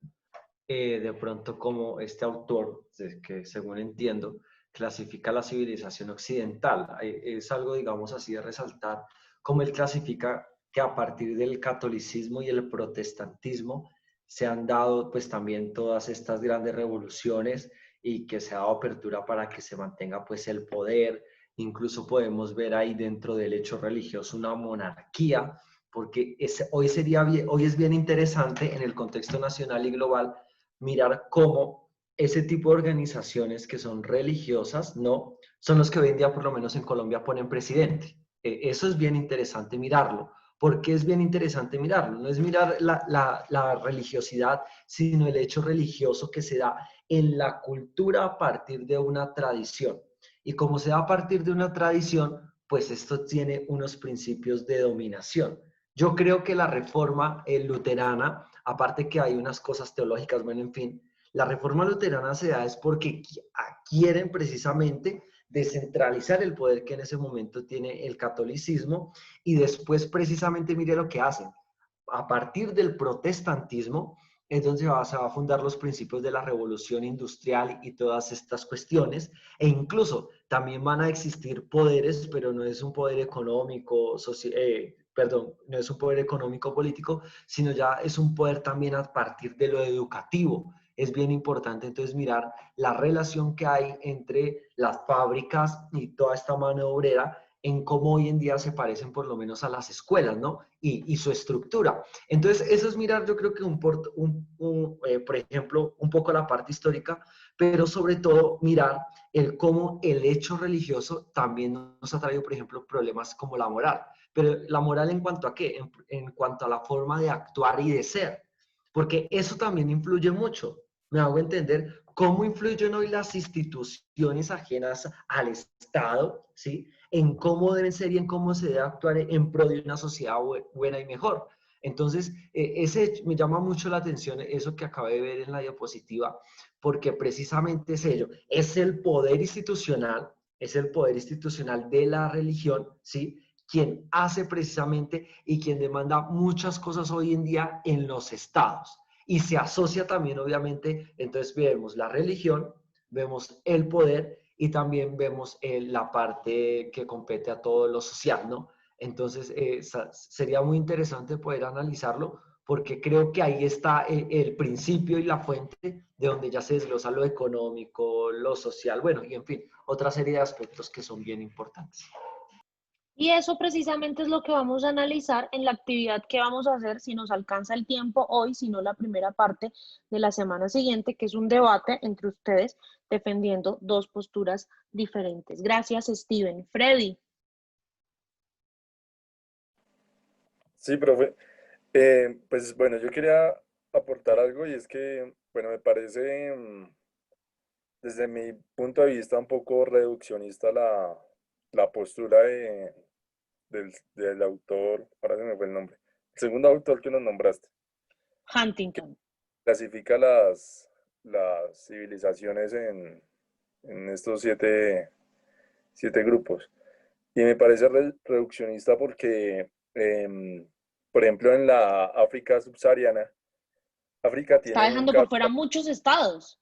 de pronto como este autor, que según entiendo, clasifica la civilización occidental. Es algo, digamos así, de resaltar cómo él clasifica que a partir del catolicismo y el protestantismo se han dado pues también todas estas grandes revoluciones y que se ha dado apertura para que se mantenga pues el poder. Incluso podemos ver ahí dentro del hecho religioso una monarquía, porque hoy es bien interesante en el contexto nacional y global mirar cómo ese tipo de organizaciones que son religiosas, ¿no? Son los que hoy en día, por lo menos en Colombia, ponen presidente. Eso es bien interesante mirarlo. ¿Por qué es bien interesante mirarlo? No es mirar la religiosidad, sino el hecho religioso que se da en la cultura a partir de una tradición. Y como se da a partir de una tradición, pues esto tiene unos principios de dominación. Yo creo que la reforma luterana, aparte que hay unas cosas teológicas, bueno, en fin, la reforma luterana se da es porque quieren precisamente descentralizar el poder que en ese momento tiene el catolicismo y después precisamente mire lo que hacen. A partir del protestantismo es donde se va a fundar los principios de la revolución industrial y todas estas cuestiones, e incluso también van a existir poderes, pero no es un poder económico, no es un poder económico político, sino ya es un poder también a partir de lo educativo. Es bien importante entonces mirar la relación que hay entre las fábricas y toda esta mano obrera en cómo hoy en día se parecen por lo menos a las escuelas, ¿no? Y su estructura. Entonces, eso es mirar, yo creo que por ejemplo, un poco la parte histórica, pero sobre todo mirar cómo el hecho religioso también nos ha traído, por ejemplo, problemas como la moral. Pero la moral en cuanto a qué? En cuanto a la forma de actuar y de ser. Porque eso también influye mucho. Me hago entender cómo influyen hoy las instituciones ajenas al Estado, ¿sí? En cómo deben ser y en cómo se debe actuar en pro de una sociedad buena y mejor. Entonces, me llama mucho la atención eso que acabé de ver en la diapositiva, porque precisamente es ello, es el poder institucional de la religión, ¿sí? Quien hace precisamente y quien demanda muchas cosas hoy en día en los estados. Y se asocia también, obviamente, entonces vemos la religión, vemos el poder y también vemos la parte que compete a todo lo social, ¿no? Entonces, sería muy interesante poder analizarlo porque creo que ahí está el principio y la fuente de donde ya se desglosa lo económico, lo social, bueno, y en fin, otra serie de aspectos que son bien importantes. Y eso precisamente es lo que vamos a analizar en la actividad que vamos a hacer, si nos alcanza el tiempo hoy, si no la primera parte de la semana siguiente, que es un debate entre ustedes defendiendo dos posturas diferentes. Gracias, Steven. Freddy. Sí, profe. Pues bueno, yo quería aportar algo y es que, bueno, me parece, desde mi punto de vista, un poco reduccionista la postura del autor, ahora se me fue el nombre, el segundo autor que nos nombraste, Huntington. clasifica las civilizaciones en estos siete grupos. Y me parece reduccionista porque, por ejemplo, en la África subsahariana, África Está tiene un dejando caso. por fuera muchos estados.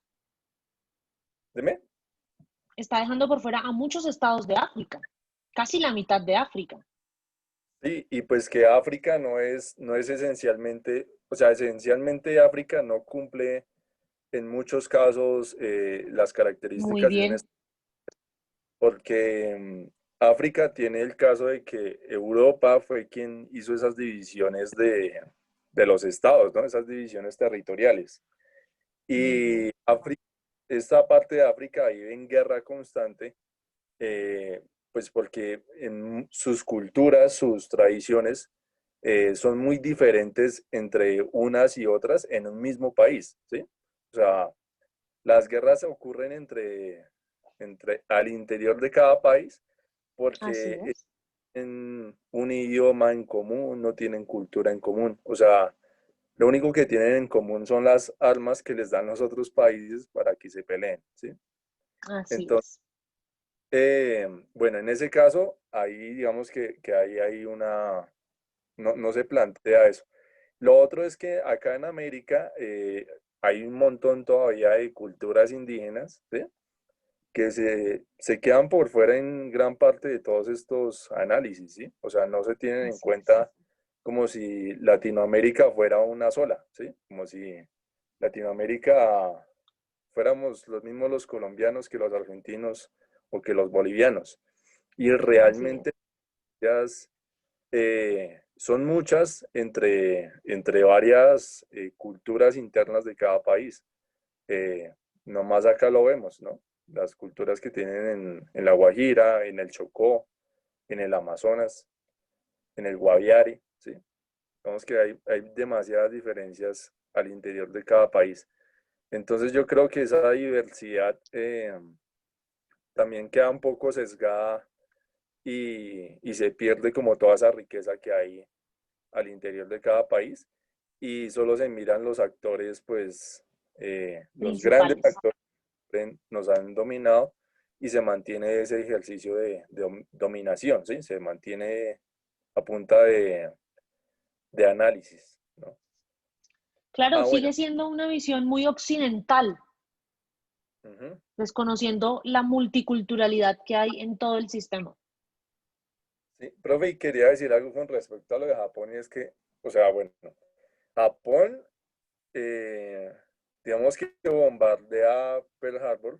Dime. Está dejando por fuera a muchos estados de África. Casi la mitad de África. Sí, y pues que África no es esencialmente, o sea, esencialmente África no cumple en muchos casos las Muy características de un bien. estado, porque África tiene el caso de que Europa fue quien hizo esas divisiones de los estados, ¿no? Esas divisiones territoriales. Y África, esta parte de África vive en guerra constante, pues porque en sus culturas, sus tradiciones, son muy diferentes entre unas y otras en un mismo país, ¿sí? O sea, las guerras ocurren al interior de cada país Así porque es. tienen un idioma en común, no tienen cultura en común. O sea, lo único que tienen en común son las armas que les dan los otros países para que se peleen, ¿sí? Así Entonces, es. bueno, en ese caso, ahí digamos que ahí hay no se plantea eso. Lo otro es que acá en América hay un montón todavía de culturas indígenas, ¿sí? Que se quedan por fuera en gran parte de todos estos análisis, ¿sí? O sea, no se tienen en Así es. cuenta como si Latinoamérica fuera una sola, ¿sí? Como si Latinoamérica fuéramos los mismos los colombianos que los argentinos o que los bolivianos. Y Así es. realmente ellas, son muchas entre varias culturas internas de cada país. Nomás acá lo vemos, ¿no? Las culturas que tienen en La Guajira, en el Chocó, en el Amazonas, en el Guaviare, ¿sí? Vemos que hay demasiadas diferencias al interior de cada país. Entonces yo creo que esa diversidad también queda un poco sesgada y se pierde como toda esa riqueza que hay al interior de cada país y solo se miran los actores, pues los grandes Principales. actores nos han dominado y se mantiene ese ejercicio de dominación, ¿sí? Se mantiene a punta de análisis, ¿no? Claro, Bueno, sigue siendo una visión muy occidental, ujú. desconociendo la multiculturalidad que hay en todo el sistema. Sí, profe, y quería decir algo con respecto a lo de Japón, y es que, o sea, bueno, Japón, eh, digamos que bombardea Pearl Harbor,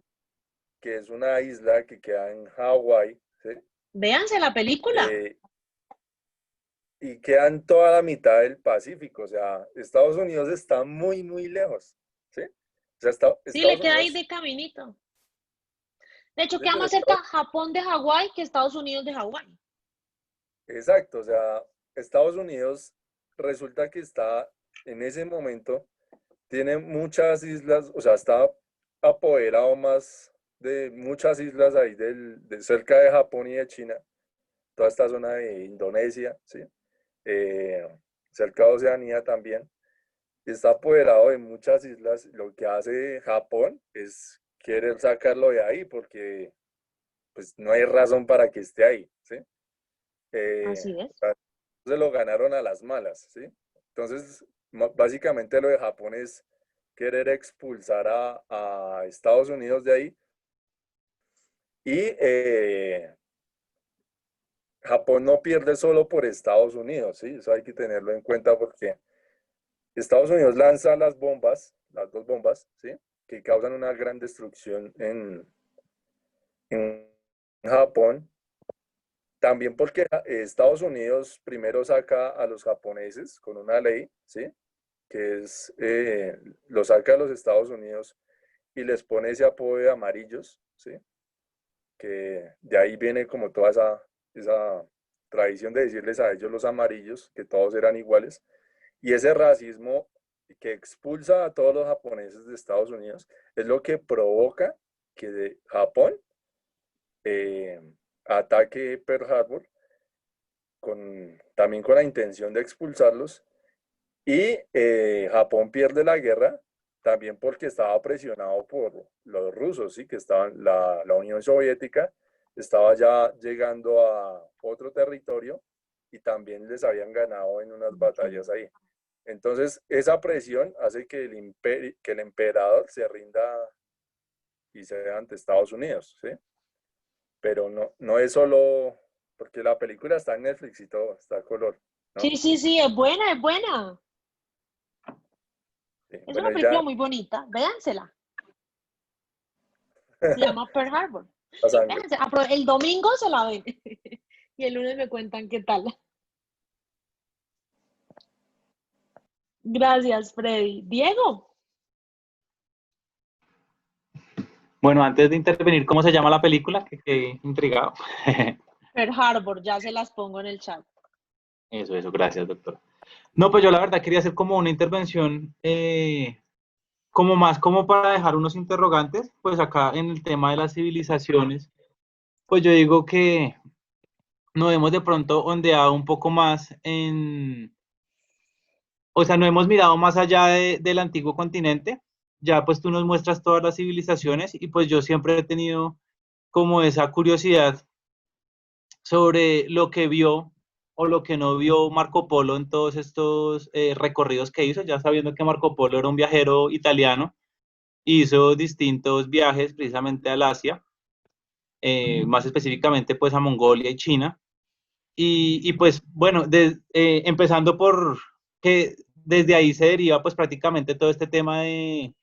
que es una isla que queda en Hawái, ¿sí? Véanse la película. Eh, y queda en toda la mitad del Pacífico, o sea, Estados Unidos está muy, muy lejos, ¿sí? O sea, Sí, le Estados queda ahí Unidos, de caminito. De hecho, sí, queda pero más cerca Japón de Hawái que Estados Unidos de Hawái. exacto, o sea, Estados Unidos resulta que está en ese momento, tiene muchas islas, o sea, está apoderado más de muchas islas ahí cerca de Japón y de China, toda esta zona de Indonesia, ¿sí? Eh, cerca de Oceanía también. Está apoderado de muchas islas. Lo que hace Japón es querer sacarlo de ahí porque pues no hay razón para que esté ahí, ¿sí? Así O es. sea, se lo ganaron a las malas, ¿sí? Entonces, básicamente lo de Japón es querer expulsar a Estados Unidos de ahí y Japón no pierde solo por Estados Unidos, ¿sí? Eso hay que tenerlo en cuenta porque Estados Unidos lanza las bombas, las dos bombas, ¿sí? Que causan una gran destrucción en Japón. También porque Estados Unidos primero saca a los japoneses con una ley, ¿sí? Que es, lo saca a los Estados Unidos y les pone ese apodo de amarillos, ¿sí? Que de ahí viene como toda esa tradición de decirles a ellos los amarillos, que todos eran iguales. Y ese racismo que expulsa a todos los japoneses de Estados Unidos es lo que provoca que Japón eh, ataque Pearl Harbor también con la intención de expulsarlos y Japón pierde la guerra también porque estaba presionado por los rusos, ¿sí? Que estaban, la Unión Soviética estaba ya llegando a otro territorio y también les habían ganado en unas batallas ahí. Entonces, esa presión hace que el emperador se rinda y se vea ante Estados Unidos, ¿sí? Pero no es solo, porque la película está en Netflix y todo, está a color, ¿no? Sí, sí, sí, es buena, es buena. Sí. Es Bueno, una y película ya muy bonita. Véansela. Se llama Pearl Harbor. la sangre. Véanse, el domingo se la ven. Y el lunes me cuentan qué tal. Gracias, Freddy. Diego, Bueno, antes de intervenir, ¿cómo se llama la película? Que quedé intrigado. Pearl Harbor, ya se las pongo en el chat. Eso, gracias, doctor. No, pues yo la verdad quería hacer como una intervención, como más como para dejar unos interrogantes, pues acá en el tema de las civilizaciones, pues yo digo que nos hemos de pronto ondeado un poco más o sea, no hemos mirado más allá del antiguo continente. Ya pues tú nos muestras todas las civilizaciones y pues yo siempre he tenido como esa curiosidad sobre lo que vio o lo que no vio Marco Polo en todos estos recorridos que hizo, ya sabiendo que Marco Polo era un viajero italiano, hizo distintos viajes precisamente al Asia, más específicamente pues a Mongolia y China. Y pues bueno, empezando por que desde ahí se deriva pues prácticamente todo este tema de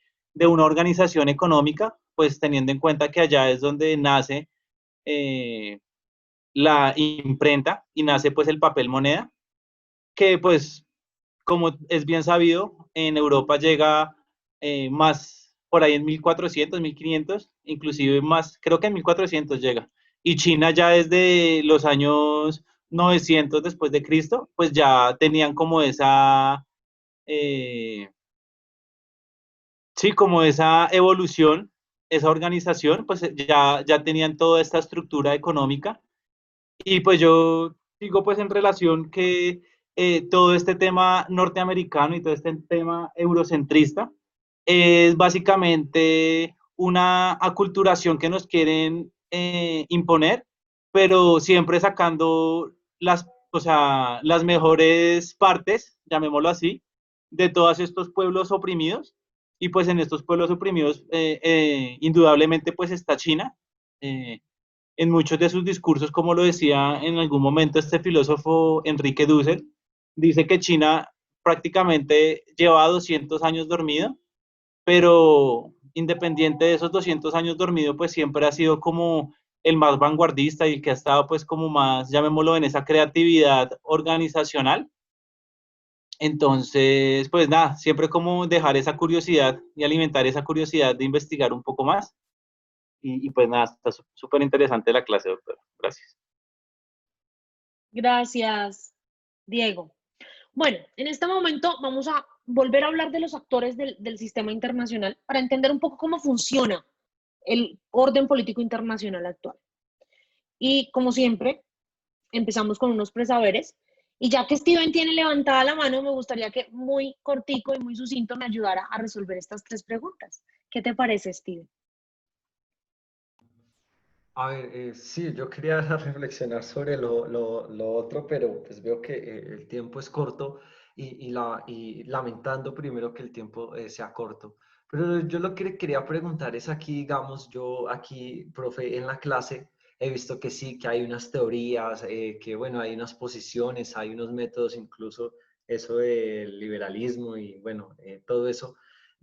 una organización económica, pues teniendo en cuenta que allá es donde nace la imprenta y nace pues el papel moneda, que pues como es bien sabido, en Europa llega más por ahí en 1400, 1500, inclusive más, creo que en 1400 llega. Y China ya desde los años 900 después de Cristo, pues ya tenían como sí, como esa evolución, esa organización, pues ya tenían toda esta estructura económica. Y pues yo digo pues en relación que todo este tema norteamericano y todo este tema eurocentrista es básicamente una aculturación que nos quieren imponer, pero siempre sacando o sea, las mejores partes, llamémoslo así, de todos estos pueblos oprimidos. Y pues en estos pueblos oprimidos, indudablemente pues está China. En muchos de sus discursos, como lo decía en algún momento este filósofo Enrique Dussel, dice que China prácticamente lleva 200 años dormido, pero independiente de esos 200 años dormido, pues siempre ha sido como el más vanguardista y el que ha estado pues como más, llamémoslo, en esa creatividad organizacional. Entonces, pues nada, siempre como dejar esa curiosidad y alimentar esa curiosidad de investigar un poco más. Y pues nada, está súper interesante la clase, doctor. Gracias. Gracias, Diego. Bueno, en este momento vamos a volver a hablar de los actores del sistema internacional para entender un poco cómo funciona el orden político internacional actual. Y como siempre, empezamos con unos presaberes. Y ya que Steven tiene levantada la mano, me gustaría que muy cortico y muy sucinto me ayudara a resolver estas 3 preguntas. ¿Qué te parece, Steven? A ver, sí, yo quería reflexionar sobre lo otro, pero pues veo que el tiempo es corto y lamentando primero que el tiempo sea corto. Pero yo lo que quería preguntar es aquí, digamos, yo aquí, profe, en la clase he visto que sí, que hay unas teorías, que bueno, hay unas posiciones, hay unos métodos, incluso eso del liberalismo y bueno, todo eso.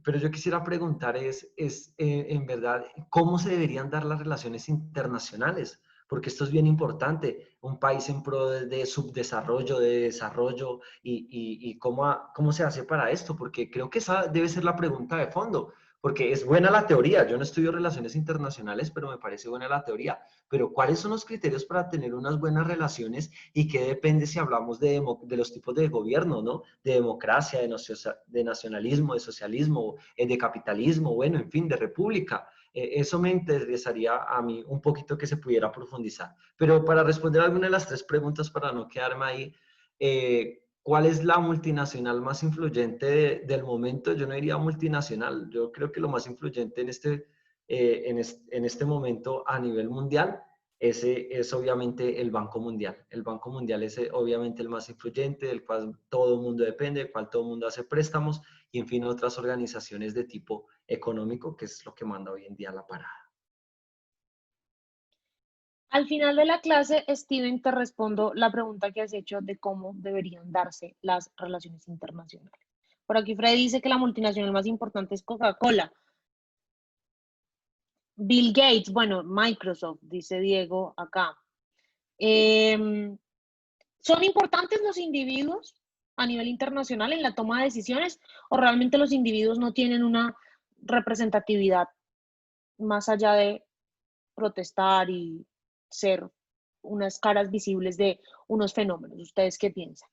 Pero yo quisiera preguntar en verdad, ¿cómo se deberían dar las relaciones internacionales? Porque esto es bien importante, un país en pro de subdesarrollo, de desarrollo, y cómo se hace para esto, porque creo que esa debe ser la pregunta de fondo, porque es buena la teoría, yo no estudio relaciones internacionales, pero me parece buena la teoría, pero ¿cuáles son los criterios para tener unas buenas relaciones y qué depende si hablamos de los tipos de gobierno, ¿no? De democracia, de nacionalismo, de socialismo, de capitalismo, bueno, en fin, de república. Eso me interesaría a mí un poquito que se pudiera profundizar. Pero para responder alguna de las 3 preguntas, para no quedarme ahí, ¿cuál es la multinacional más influyente del momento? Yo no diría multinacional, yo creo que lo más influyente en este momento a nivel mundial ese es obviamente el Banco Mundial. El Banco Mundial es obviamente el más influyente, del cual todo el mundo depende, del cual todo el mundo hace préstamos y en fin otras organizaciones de tipo económico, que es lo que manda hoy en día la parada. Al final de la clase, Steven, te respondo la pregunta que has hecho de cómo deberían darse las relaciones internacionales. Por aquí Fred dice que la multinacional más importante es Coca-Cola. Bill Gates, bueno, Microsoft, dice Diego acá. ¿Son importantes los individuos a nivel internacional en la toma de decisiones o realmente los individuos no tienen una representatividad más allá de protestar y ser unas caras visibles de unos fenómenos. ¿Ustedes qué piensan?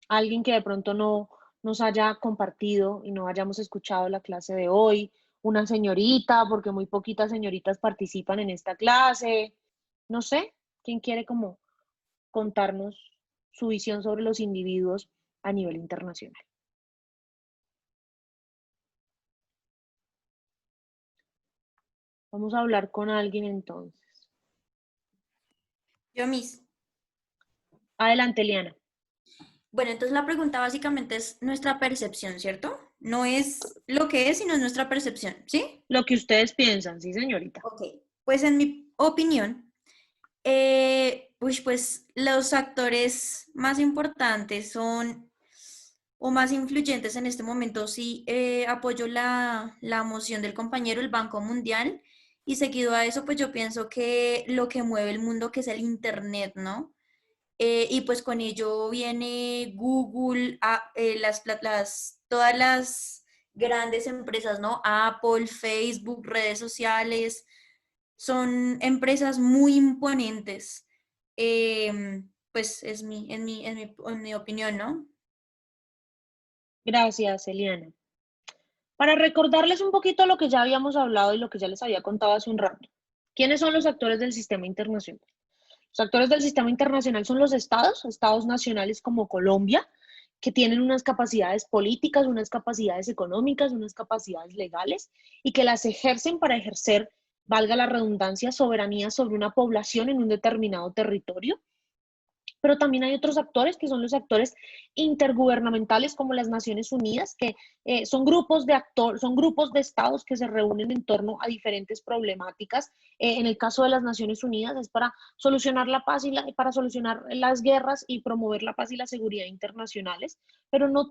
Alguien que de pronto no nos haya compartido y no hayamos escuchado la clase de hoy, una señorita, porque muy poquitas señoritas participan en esta clase, no sé, ¿quién quiere como contarnos su visión sobre los individuos a nivel internacional? Vamos a hablar con alguien entonces. Yo, Miss. Adelante, Liana. Bueno, entonces la pregunta básicamente es nuestra percepción, ¿cierto? No es lo que es, sino es nuestra percepción, ¿sí? Lo que ustedes piensan, sí, señorita. Ok, pues en mi opinión, pues los actores más importantes son, o más influyentes en este momento, sí, apoyo la moción del compañero, el Banco Mundial, y seguido a eso, pues yo pienso que lo que mueve el mundo, que es el Internet, ¿no? Y pues con ello viene Google, todas las grandes empresas, ¿no? Apple, Facebook, redes sociales, son empresas muy imponentes. Pues es en mi opinión, ¿no? Gracias, Eliana. Para recordarles un poquito lo que ya habíamos hablado y lo que ya les había contado hace un rato. ¿Quiénes son los actores del sistema internacional? Los actores del sistema internacional son los estados nacionales como Colombia, que tienen unas capacidades políticas, unas capacidades económicas, unas capacidades legales y que las ejercen para ejercer, valga la redundancia, soberanía sobre una población en un determinado territorio. Pero también hay otros actores que son los actores intergubernamentales como las Naciones Unidas, que son grupos de estados que se reúnen en torno a diferentes problemáticas. En el caso de las Naciones Unidas es para solucionar la paz para solucionar las guerras y promover la paz y la seguridad internacionales, pero no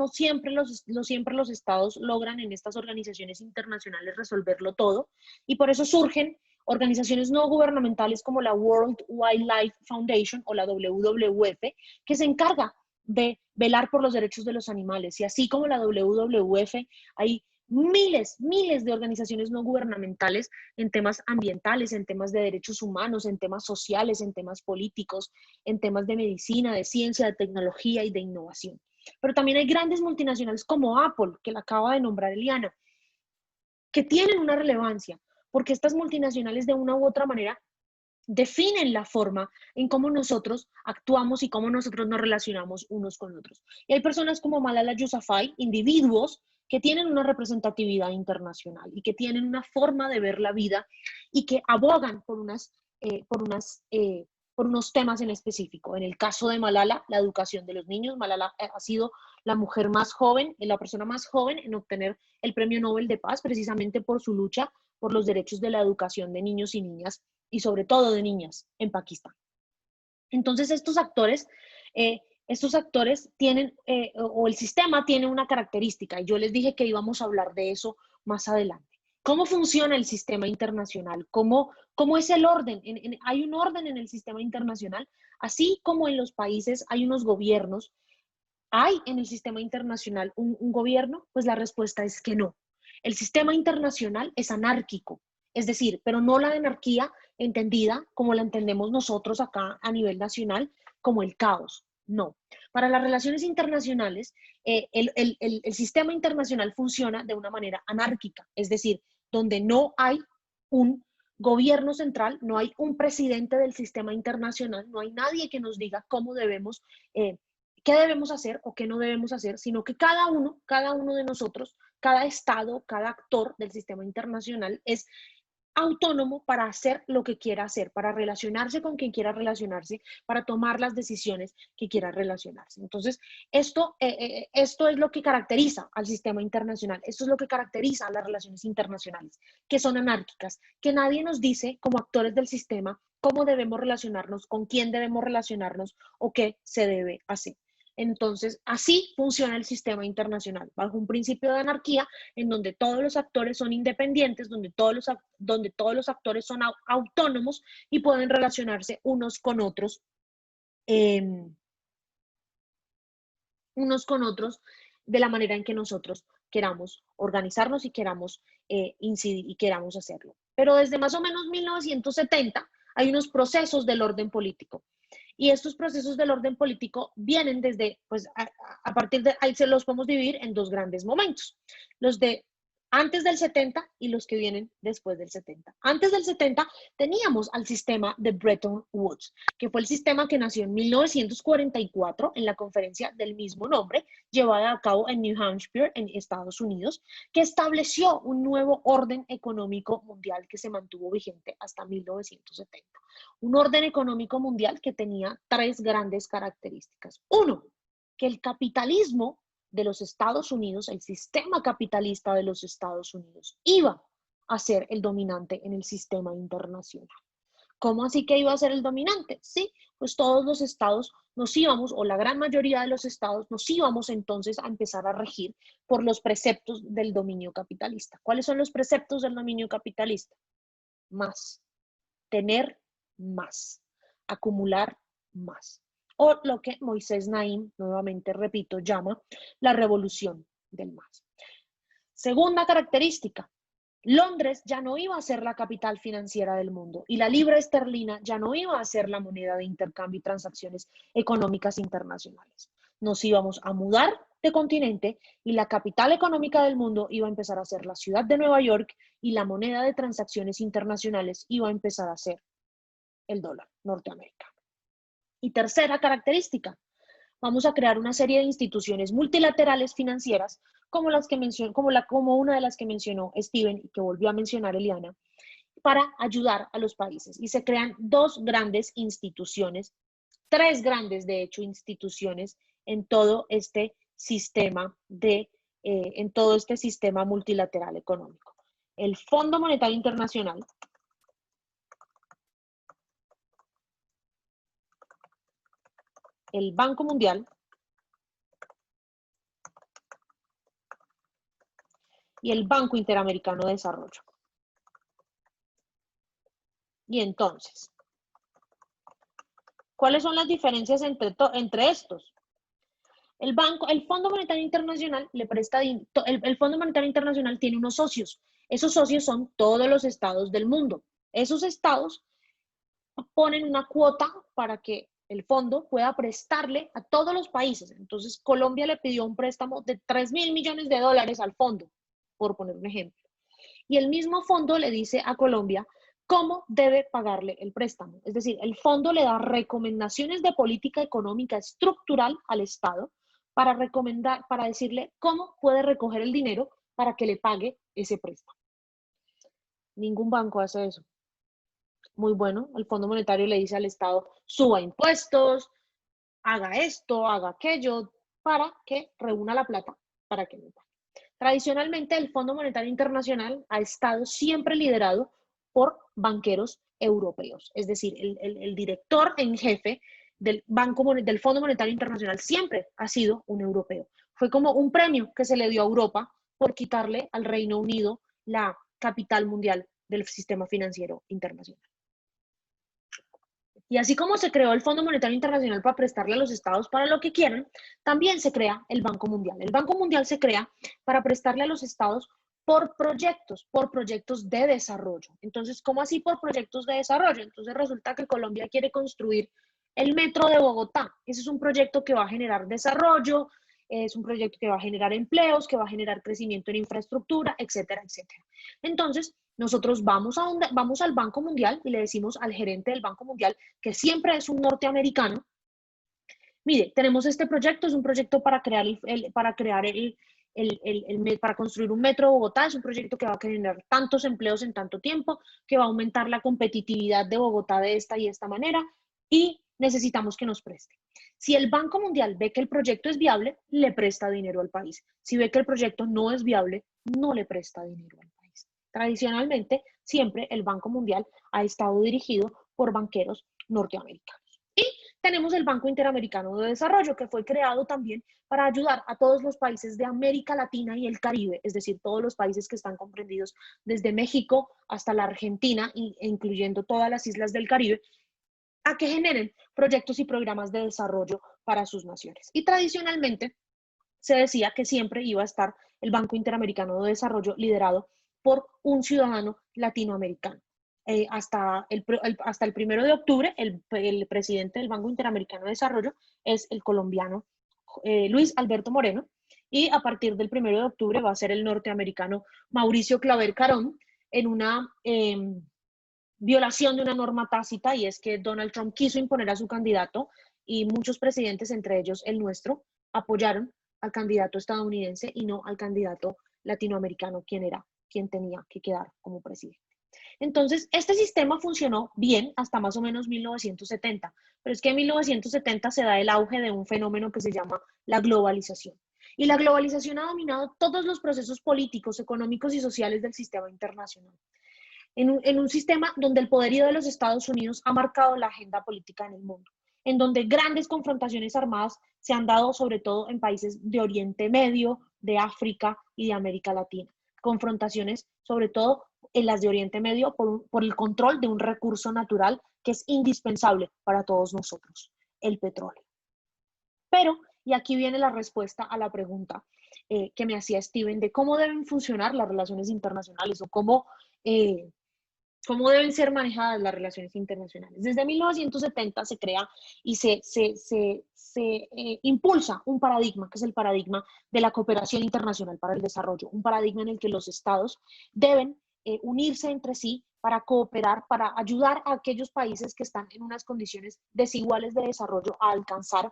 siempre los estados logran en estas organizaciones internacionales resolverlo todo, y por eso surgen organizaciones no gubernamentales como la World Wildlife Foundation o la WWF, que se encarga de velar por los derechos de los animales. Y así como la WWF, hay miles de organizaciones no gubernamentales en temas ambientales, en temas de derechos humanos, en temas sociales, en temas políticos, en temas de medicina, de ciencia, de tecnología y de innovación. Pero también hay grandes multinacionales como Apple, que la acaba de nombrar Eliana, que tienen una relevancia, porque estas multinacionales de una u otra manera definen la forma en cómo nosotros actuamos y cómo nosotros nos relacionamos unos con otros. Y hay personas como Malala Yousafzai, individuos que tienen una representatividad internacional y que tienen una forma de ver la vida y que abogan por unos temas en específico. En el caso de Malala, la educación de los niños. Malala ha sido la mujer más joven, la persona más joven en obtener el Premio Nobel de Paz, precisamente por su lucha por los derechos de la educación de niños y niñas, y sobre todo de niñas en Pakistán. Entonces estos actores tienen, o el sistema tiene una característica, y yo les dije que íbamos a hablar de eso más adelante. ¿Cómo funciona el sistema internacional? ¿Cómo es el orden? ¿Hay un orden en el sistema internacional? Así como en los países hay unos gobiernos, ¿hay en el sistema internacional un gobierno? Pues la respuesta es que no. El sistema internacional es anárquico, es decir, pero no la anarquía entendida como la entendemos nosotros acá a nivel nacional, como el caos. No. Para las relaciones internacionales, el sistema internacional funciona de una manera anárquica, es decir, donde no hay un gobierno central, no hay un presidente del sistema internacional, no hay nadie que nos diga cómo debemos, qué debemos hacer o qué no debemos hacer, sino que cada uno de nosotros, cada estado, cada actor del sistema internacional es autónomo para hacer lo que quiera hacer, para relacionarse con quien quiera relacionarse, para tomar las decisiones que quiera relacionarse. Entonces, esto es lo que caracteriza al sistema internacional, esto es lo que caracteriza a las relaciones internacionales, que son anárquicas, que nadie nos dice como actores del sistema cómo debemos relacionarnos, con quién debemos relacionarnos o qué se debe hacer. Entonces, así funciona el sistema internacional, bajo un principio de anarquía, en donde todos los actores son independientes, donde todos los actores son autónomos y pueden relacionarse unos con otros de la manera en que nosotros queramos organizarnos y queramos incidir y queramos hacerlo. Pero desde más o menos 1970 hay unos procesos del orden político. Y estos procesos del orden político vienen desde, pues a partir de ahí se los podemos dividir en dos grandes momentos. Los de antes del 70 y los que vienen después del 70. Antes del 70 teníamos al sistema de Bretton Woods, que fue el sistema que nació en 1944 en la conferencia del mismo nombre, llevada a cabo en New Hampshire, en Estados Unidos, que estableció un nuevo orden económico mundial que se mantuvo vigente hasta 1970. Un orden económico mundial que tenía tres grandes características. Uno, que el capitalismo de los Estados Unidos, el sistema capitalista de los Estados Unidos, iba a ser el dominante en el sistema internacional. ¿Cómo así que iba a ser el dominante? Sí, pues todos los estados nos íbamos, o la gran mayoría de los estados, nos íbamos entonces a empezar a regir por los preceptos del dominio capitalista. ¿Cuáles son los preceptos del dominio capitalista? Más, tener más, acumular más. O lo que Moisés Naim, nuevamente repito, llama la revolución del más. Segunda característica, Londres ya no iba a ser la capital financiera del mundo y la libra esterlina ya no iba a ser la moneda de intercambio y transacciones económicas internacionales. Nos íbamos a mudar de continente y la capital económica del mundo iba a empezar a ser la ciudad de Nueva York y la moneda de transacciones internacionales iba a empezar a ser el dólar norteamericano. Y tercera característica, vamos a crear una serie de instituciones multilaterales financieras como una de las que mencionó Steven y que volvió a mencionar Eliana, para ayudar a los países. Y se crean dos grandes instituciones, tres grandes, de hecho, instituciones en todo este sistema multilateral económico. El Fondo Monetario Internacional, el Banco Mundial y el Banco Interamericano de Desarrollo. Y entonces, ¿cuáles son las diferencias entre estos? El Fondo Monetario Internacional el Fondo Monetario Internacional tiene unos socios. Esos socios son todos los estados del mundo. Esos estados ponen una cuota para que el fondo pueda prestarle a todos los países. Entonces, Colombia le pidió un préstamo de 3.000 millones de dólares al fondo, por poner un ejemplo. Y el mismo fondo le dice a Colombia cómo debe pagarle el préstamo. Es decir, el fondo le da recomendaciones de política económica estructural al Estado para decirle cómo puede recoger el dinero para que le pague ese préstamo. Ningún banco hace eso. Muy bueno, el Fondo Monetario le dice al Estado, suba impuestos, haga esto, haga aquello, para que reúna la plata, para que me pague. Tradicionalmente, el Fondo Monetario Internacional ha estado siempre liderado por banqueros europeos, es decir, el director en jefe del Fondo Monetario Internacional siempre ha sido un europeo. Fue como un premio que se le dio a Europa por quitarle al Reino Unido la capital mundial del sistema financiero internacional. Y así como se creó el Fondo Monetario Internacional para prestarle a los estados para lo que quieran, también se crea el Banco Mundial. El Banco Mundial se crea para prestarle a los estados por proyectos de desarrollo. Entonces, ¿cómo así por proyectos de desarrollo? Entonces resulta que Colombia quiere construir el metro de Bogotá. Ese es un proyecto que va a generar desarrollo, es un proyecto que va a generar empleos, que va a generar crecimiento en infraestructura, etcétera, etcétera. Entonces, nosotros vamos al Banco Mundial y le decimos al gerente del Banco Mundial, que siempre es un norteamericano, mire, tenemos este proyecto, es un proyecto para construir un metro de Bogotá, es un proyecto que va a generar tantos empleos en tanto tiempo, que va a aumentar la competitividad de Bogotá de esta y esta manera, y necesitamos que nos preste. Si el Banco Mundial ve que el proyecto es viable, le presta dinero al país. Si ve que el proyecto no es viable, no le presta dinero al país. Tradicionalmente, siempre el Banco Mundial ha estado dirigido por banqueros norteamericanos. Y tenemos el Banco Interamericano de Desarrollo, que fue creado también para ayudar a todos los países de América Latina y el Caribe, es decir, todos los países que están comprendidos desde México hasta la Argentina, incluyendo todas las islas del Caribe, a que generen proyectos y programas de desarrollo para sus naciones. Y tradicionalmente se decía que siempre iba a estar el Banco Interamericano de Desarrollo liderado por un ciudadano latinoamericano. Hasta el 1 de octubre, el presidente del Banco Interamericano de Desarrollo es el colombiano Luis Alberto Moreno, y a partir del 1 de octubre va a ser el norteamericano Mauricio Claver Carón, en una violación de una norma tácita, y es que Donald Trump quiso imponer a su candidato y muchos presidentes, entre ellos el nuestro, apoyaron al candidato estadounidense y no al candidato latinoamericano, quien tenía que quedar como presidente. Entonces, este sistema funcionó bien hasta más o menos 1970, pero es que en 1970 se da el auge de un fenómeno que se llama la globalización. Y la globalización ha dominado todos los procesos políticos, económicos y sociales del sistema internacional. En un sistema donde el poderío de los Estados Unidos ha marcado la agenda política en el mundo, en donde grandes confrontaciones armadas se han dado sobre todo en países de Oriente Medio, de África y de América Latina. Confrontaciones sobre todo en las de Oriente Medio por el control de un recurso natural que es indispensable para todos nosotros, el petróleo. Pero, y aquí viene la respuesta a la pregunta que me hacía Steven de cómo deben funcionar las relaciones internacionales o cómo deben ser manejadas las relaciones internacionales. Desde 1970 se crea y se impulsa un paradigma, que es el paradigma de la cooperación internacional para el desarrollo, un paradigma en el que los estados deben unirse entre sí para cooperar, para ayudar a aquellos países que están en unas condiciones desiguales de desarrollo a alcanzar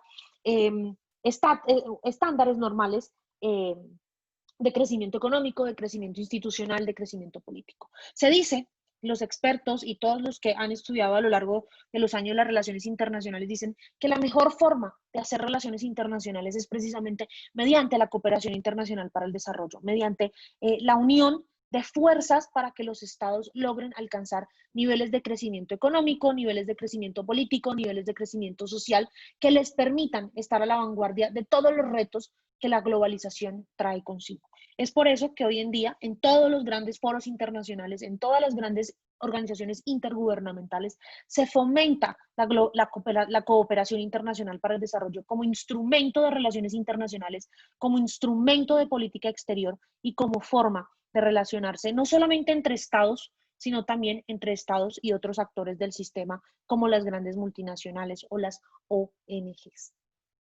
estándares normales de crecimiento económico, de crecimiento institucional, de crecimiento político. Se dice, los expertos y todos los que han estudiado a lo largo de los años las relaciones internacionales dicen que la mejor forma de hacer relaciones internacionales es precisamente mediante la cooperación internacional para el desarrollo, mediante la unión de fuerzas para que los estados logren alcanzar niveles de crecimiento económico, niveles de crecimiento político, niveles de crecimiento social que les permitan estar a la vanguardia de todos los retos que la globalización trae consigo. Es por eso que hoy en día en todos los grandes foros internacionales, en todas las grandes organizaciones intergubernamentales, se fomenta la cooperación internacional para el desarrollo como instrumento de relaciones internacionales, como instrumento de política exterior y como forma de relacionarse no solamente entre estados, sino también entre estados y otros actores del sistema, como las grandes multinacionales o las ONGs.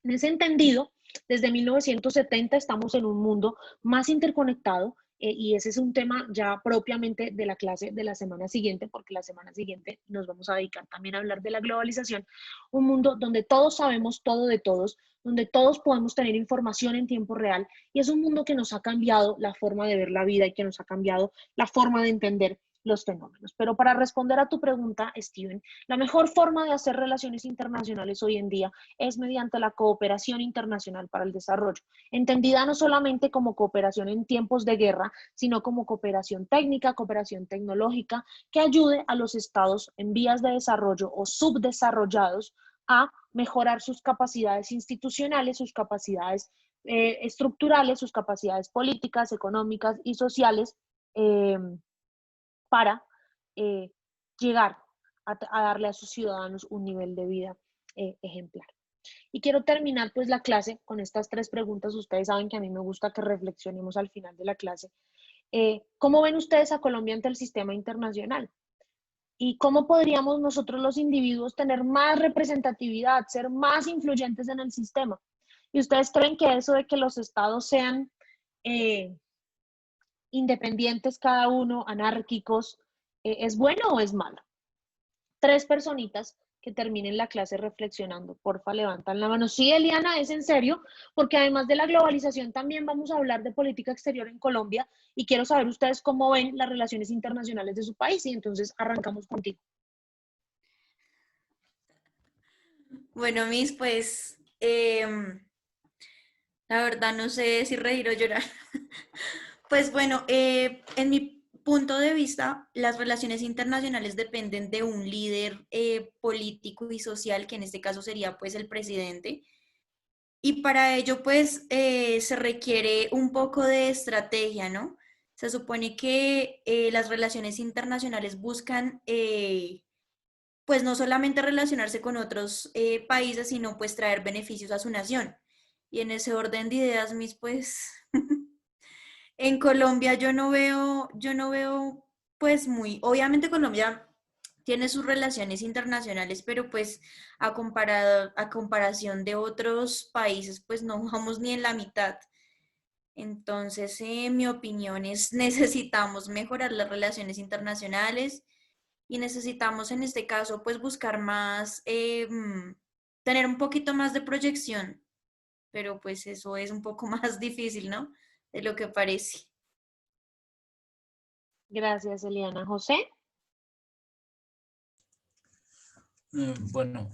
En ese entendido, desde 1970 estamos en un mundo más interconectado y ese es un tema ya propiamente de la clase de la semana siguiente, porque la semana siguiente nos vamos a dedicar también a hablar de la globalización, un mundo donde todos sabemos todo de todos, donde todos podemos tener información en tiempo real y es un mundo que nos ha cambiado la forma de ver la vida y que nos ha cambiado la forma de entender los fenómenos. Pero para responder a tu pregunta, Steven, la mejor forma de hacer relaciones internacionales hoy en día es mediante la cooperación internacional para el desarrollo, entendida no solamente como cooperación en tiempos de guerra, sino como cooperación técnica, cooperación tecnológica, que ayude a los estados en vías de desarrollo o subdesarrollados a mejorar sus capacidades institucionales, sus capacidades estructurales, sus capacidades políticas, económicas y sociales, para llegar a darle a sus ciudadanos un nivel de vida ejemplar. Y quiero terminar pues la clase con estas 3 preguntas. Ustedes saben que a mí me gusta que reflexionemos al final de la clase. ¿Cómo ven ustedes a Colombia ante el sistema internacional? ¿Y cómo podríamos nosotros los individuos tener más representatividad, ser más influyentes en el sistema? ¿Y ustedes creen que eso de que los estados sean independientes cada uno, anárquicos, ¿es bueno o es malo? 3 personitas que terminen la clase reflexionando, porfa, levantan la mano. Sí, Eliana, es en serio, porque además de la globalización también vamos a hablar de política exterior en Colombia y quiero saber ustedes cómo ven las relaciones internacionales de su país y entonces arrancamos contigo. Bueno, Miss, pues la verdad no sé si reír o llorar. Pues bueno, en mi punto de vista, las relaciones internacionales dependen de un líder político y social, que en este caso sería pues el presidente. Y para ello pues se requiere un poco de estrategia, ¿no? Se supone que las relaciones internacionales buscan pues no solamente relacionarse con otros países, sino pues traer beneficios a su nación. Y en ese orden de ideas, pues, en Colombia yo no veo, pues muy, obviamente Colombia tiene sus relaciones internacionales, pero pues a comparación de otros países, pues no vamos ni en la mitad. Entonces, en mi opinión es necesitamos mejorar las relaciones internacionales y necesitamos en este caso pues buscar más, tener un poquito más de proyección, pero pues eso es un poco más difícil, ¿no? De lo que parece. Gracias, Eliana. José. Bueno,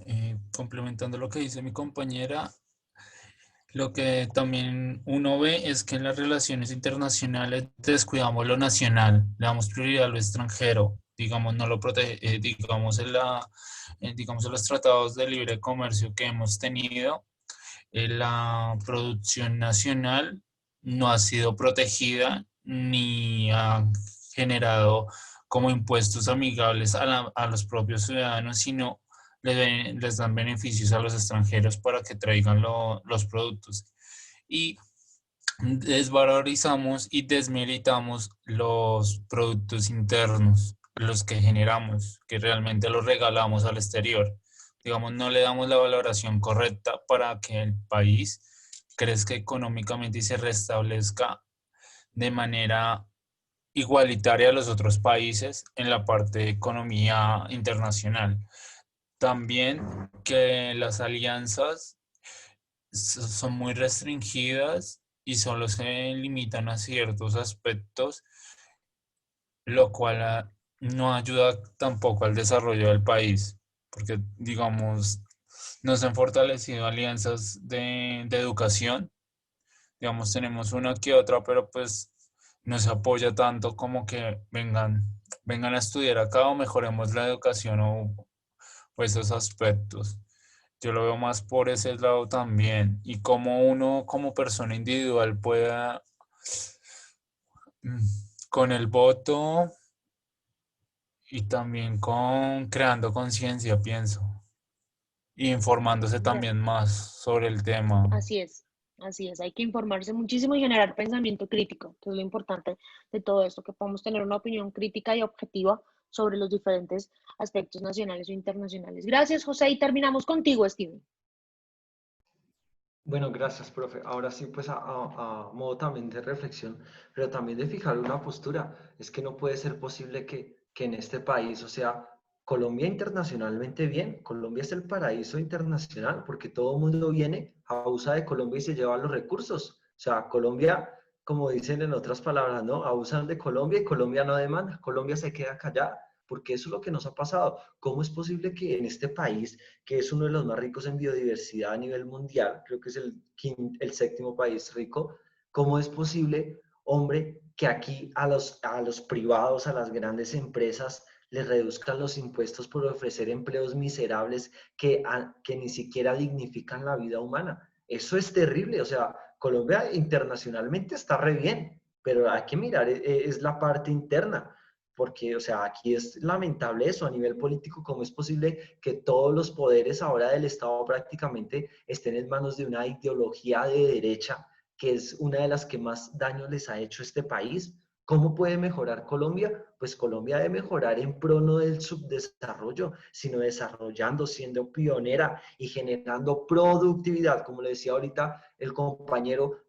complementando lo que dice mi compañera, lo que también uno ve es que en las relaciones internacionales descuidamos lo nacional, le damos prioridad a lo extranjero, digamos, no lo protege, digamos, digamos, en los tratados de libre comercio que hemos tenido, la producción nacional no ha sido protegida ni ha generado como impuestos amigables a los propios ciudadanos, sino les dan beneficios a los extranjeros para que traigan los productos. Y desvalorizamos y desmeritamos los productos internos, los que generamos, que realmente los regalamos al exterior. Digamos, no le damos la valoración correcta para que el país crezca económicamente y se restablezca de manera igualitaria a los otros países en la parte de economía internacional. También que las alianzas son muy restringidas y solo se limitan a ciertos aspectos, lo cual no ayuda tampoco al desarrollo del país, porque digamos, no se han fortalecido alianzas de educación, digamos, tenemos una que otra, pero pues no se apoya tanto como que vengan a estudiar acá o mejoremos la educación o esos aspectos. Yo lo veo más por ese lado también. Y cómo uno como persona individual pueda, con el voto y también con creando conciencia, pienso. Y informándose también más sobre el tema. Así es, así es. Hay que informarse muchísimo y generar pensamiento crítico, que es lo importante de todo esto, que podamos tener una opinión crítica y objetiva sobre los diferentes aspectos nacionales o internacionales. Gracias, José, y terminamos contigo, Steven. Bueno, gracias, profe. Ahora sí, pues a modo también de reflexión, pero también de fijar una postura. Es que no puede ser posible que en este país, o sea, Colombia internacionalmente bien, Colombia es el paraíso internacional porque todo el mundo viene, abusa de Colombia y se lleva los recursos. O sea, Colombia, como dicen en otras palabras, ¿no? Abusan de Colombia y Colombia no demanda, Colombia se queda callada. Porque eso es lo que nos ha pasado. ¿Cómo es posible que en este país, que es uno de los más ricos en biodiversidad a nivel mundial, creo que es el séptimo país rico, cómo es posible, hombre, que aquí a los privados, a las grandes empresas, les reduzcan los impuestos por ofrecer empleos miserables que ni siquiera dignifican la vida humana? Eso es terrible. O sea, Colombia internacionalmente está re bien, pero hay que mirar, es la parte interna. Porque, o sea, aquí es lamentable eso a nivel político, cómo es posible que todos los poderes ahora del Estado prácticamente estén en manos de una ideología de derecha, que es una de las que más daño les ha hecho este país. ¿Cómo puede mejorar Colombia? Pues Colombia debe mejorar en pro no del subdesarrollo, sino desarrollando, siendo pionera y generando productividad. Como le decía ahorita el compañero,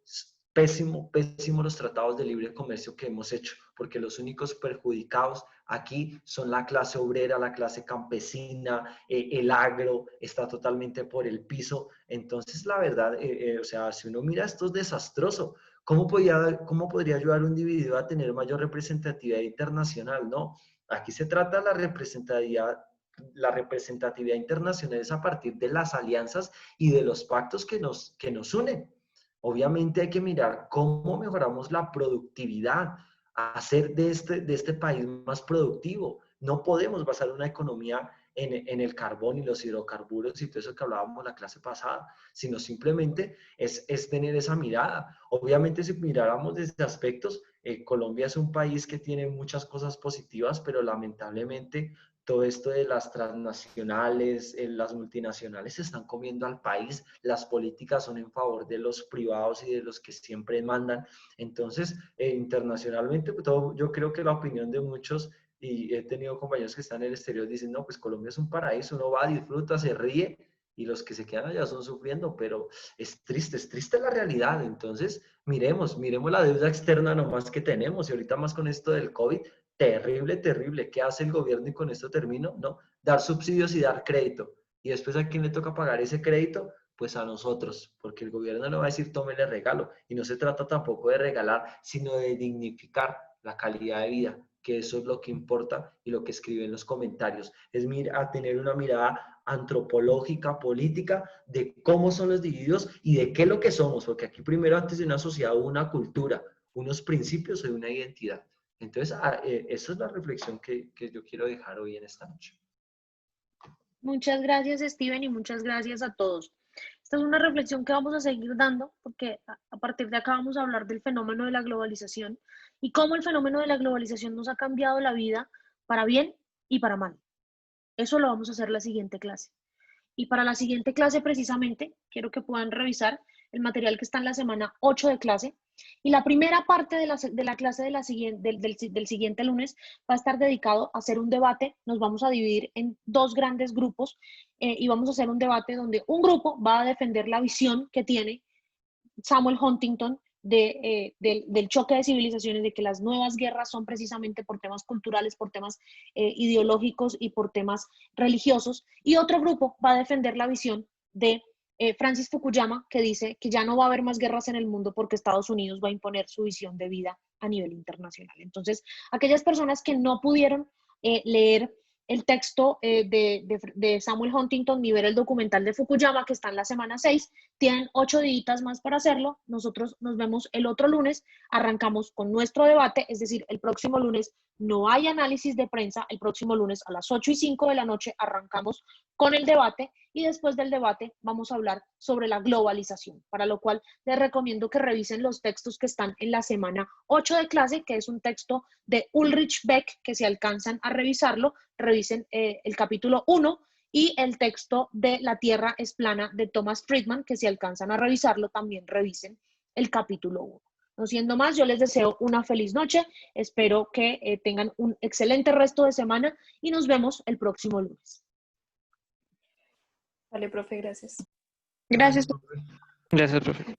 pésimo, pésimo los tratados de libre comercio que hemos hecho, porque los únicos perjudicados aquí son la clase obrera, la clase campesina, el agro está totalmente por el piso. Entonces, la verdad, o sea, si uno mira esto es desastroso. ¿Cómo podría ayudar un individuo a tener mayor representatividad internacional? No, aquí se trata de la representatividad internacional es a partir de las alianzas y de los pactos que nos unen. Obviamente hay que mirar cómo mejoramos la productividad, hacer de este país más productivo. No podemos basar una economía en el carbón y los hidrocarburos y todo eso que hablábamos la clase pasada, sino simplemente es tener esa mirada. Obviamente si miráramos desde aspectos, Colombia es un país que tiene muchas cosas positivas, pero lamentablemente todo esto de las transnacionales, las multinacionales se están comiendo al país, las políticas son en favor de los privados y de los que siempre mandan. Entonces, internacionalmente, pues, yo creo que la opinión de muchos, y he tenido compañeros que están en el exterior, dicen, no, pues Colombia es un paraíso, uno va, disfruta, se ríe, y los que se quedan allá son sufriendo, pero es triste la realidad. Entonces, miremos la deuda externa nomás que tenemos, y ahorita más con esto del COVID, terrible. ¿Qué hace el gobierno? Y con esto termino, ¿no? Dar subsidios y dar crédito. Y después, ¿a quién le toca pagar ese crédito? Pues a nosotros, porque el gobierno no va a decir, tómele regalo. Y no se trata tampoco de regalar, sino de dignificar la calidad de vida, que eso es lo que importa y lo que escriben los comentarios. Es a tener una mirada antropológica, política, de cómo son los individuos y de qué es lo que somos, porque aquí primero, antes de una sociedad, una cultura, unos principios y una identidad. Entonces, esa es la reflexión que yo quiero dejar hoy en esta noche. Muchas gracias, Steven, y muchas gracias a todos. Esta es una reflexión que vamos a seguir dando, porque a partir de acá vamos a hablar del fenómeno de la globalización y cómo el fenómeno de la globalización nos ha cambiado la vida para bien y para mal. Eso lo vamos a hacer la siguiente clase. Y para la siguiente clase, precisamente, quiero que puedan revisar el material que está en la semana 8 de clase. Y la primera parte de la clase del siguiente lunes va a estar dedicado a hacer un debate. Nos vamos a dividir en dos grandes grupos y vamos a hacer un debate donde un grupo va a defender la visión que tiene Samuel Huntington del choque de civilizaciones, de que las nuevas guerras son precisamente por temas culturales, por temas ideológicos y por temas religiosos. Y otro grupo va a defender la visión de Francis Fukuyama, que dice que ya no va a haber más guerras en el mundo porque Estados Unidos va a imponer su visión de vida a nivel internacional. Entonces, aquellas personas que no pudieron leer el texto de Samuel Huntington ni ver el documental de Fukuyama, que está en la semana 6, tienen 8 días más para hacerlo. Nosotros nos vemos el otro lunes, arrancamos con nuestro debate, es decir, el próximo lunes no hay análisis de prensa, el próximo lunes a las 8:05 de la noche arrancamos con el debate y después del debate vamos a hablar sobre la globalización, para lo cual les recomiendo que revisen los textos que están en la semana 8 de clase, que es un texto de Ulrich Beck, que si alcanzan a revisarlo, revisen el capítulo 1 y el texto de La Tierra es plana de Thomas Friedman, que si alcanzan a revisarlo, también revisen el capítulo 1. No siendo más, yo les deseo una feliz noche, espero que tengan un excelente resto de semana y nos vemos el próximo lunes. Vale, profe, gracias. Gracias. Gracias, profe.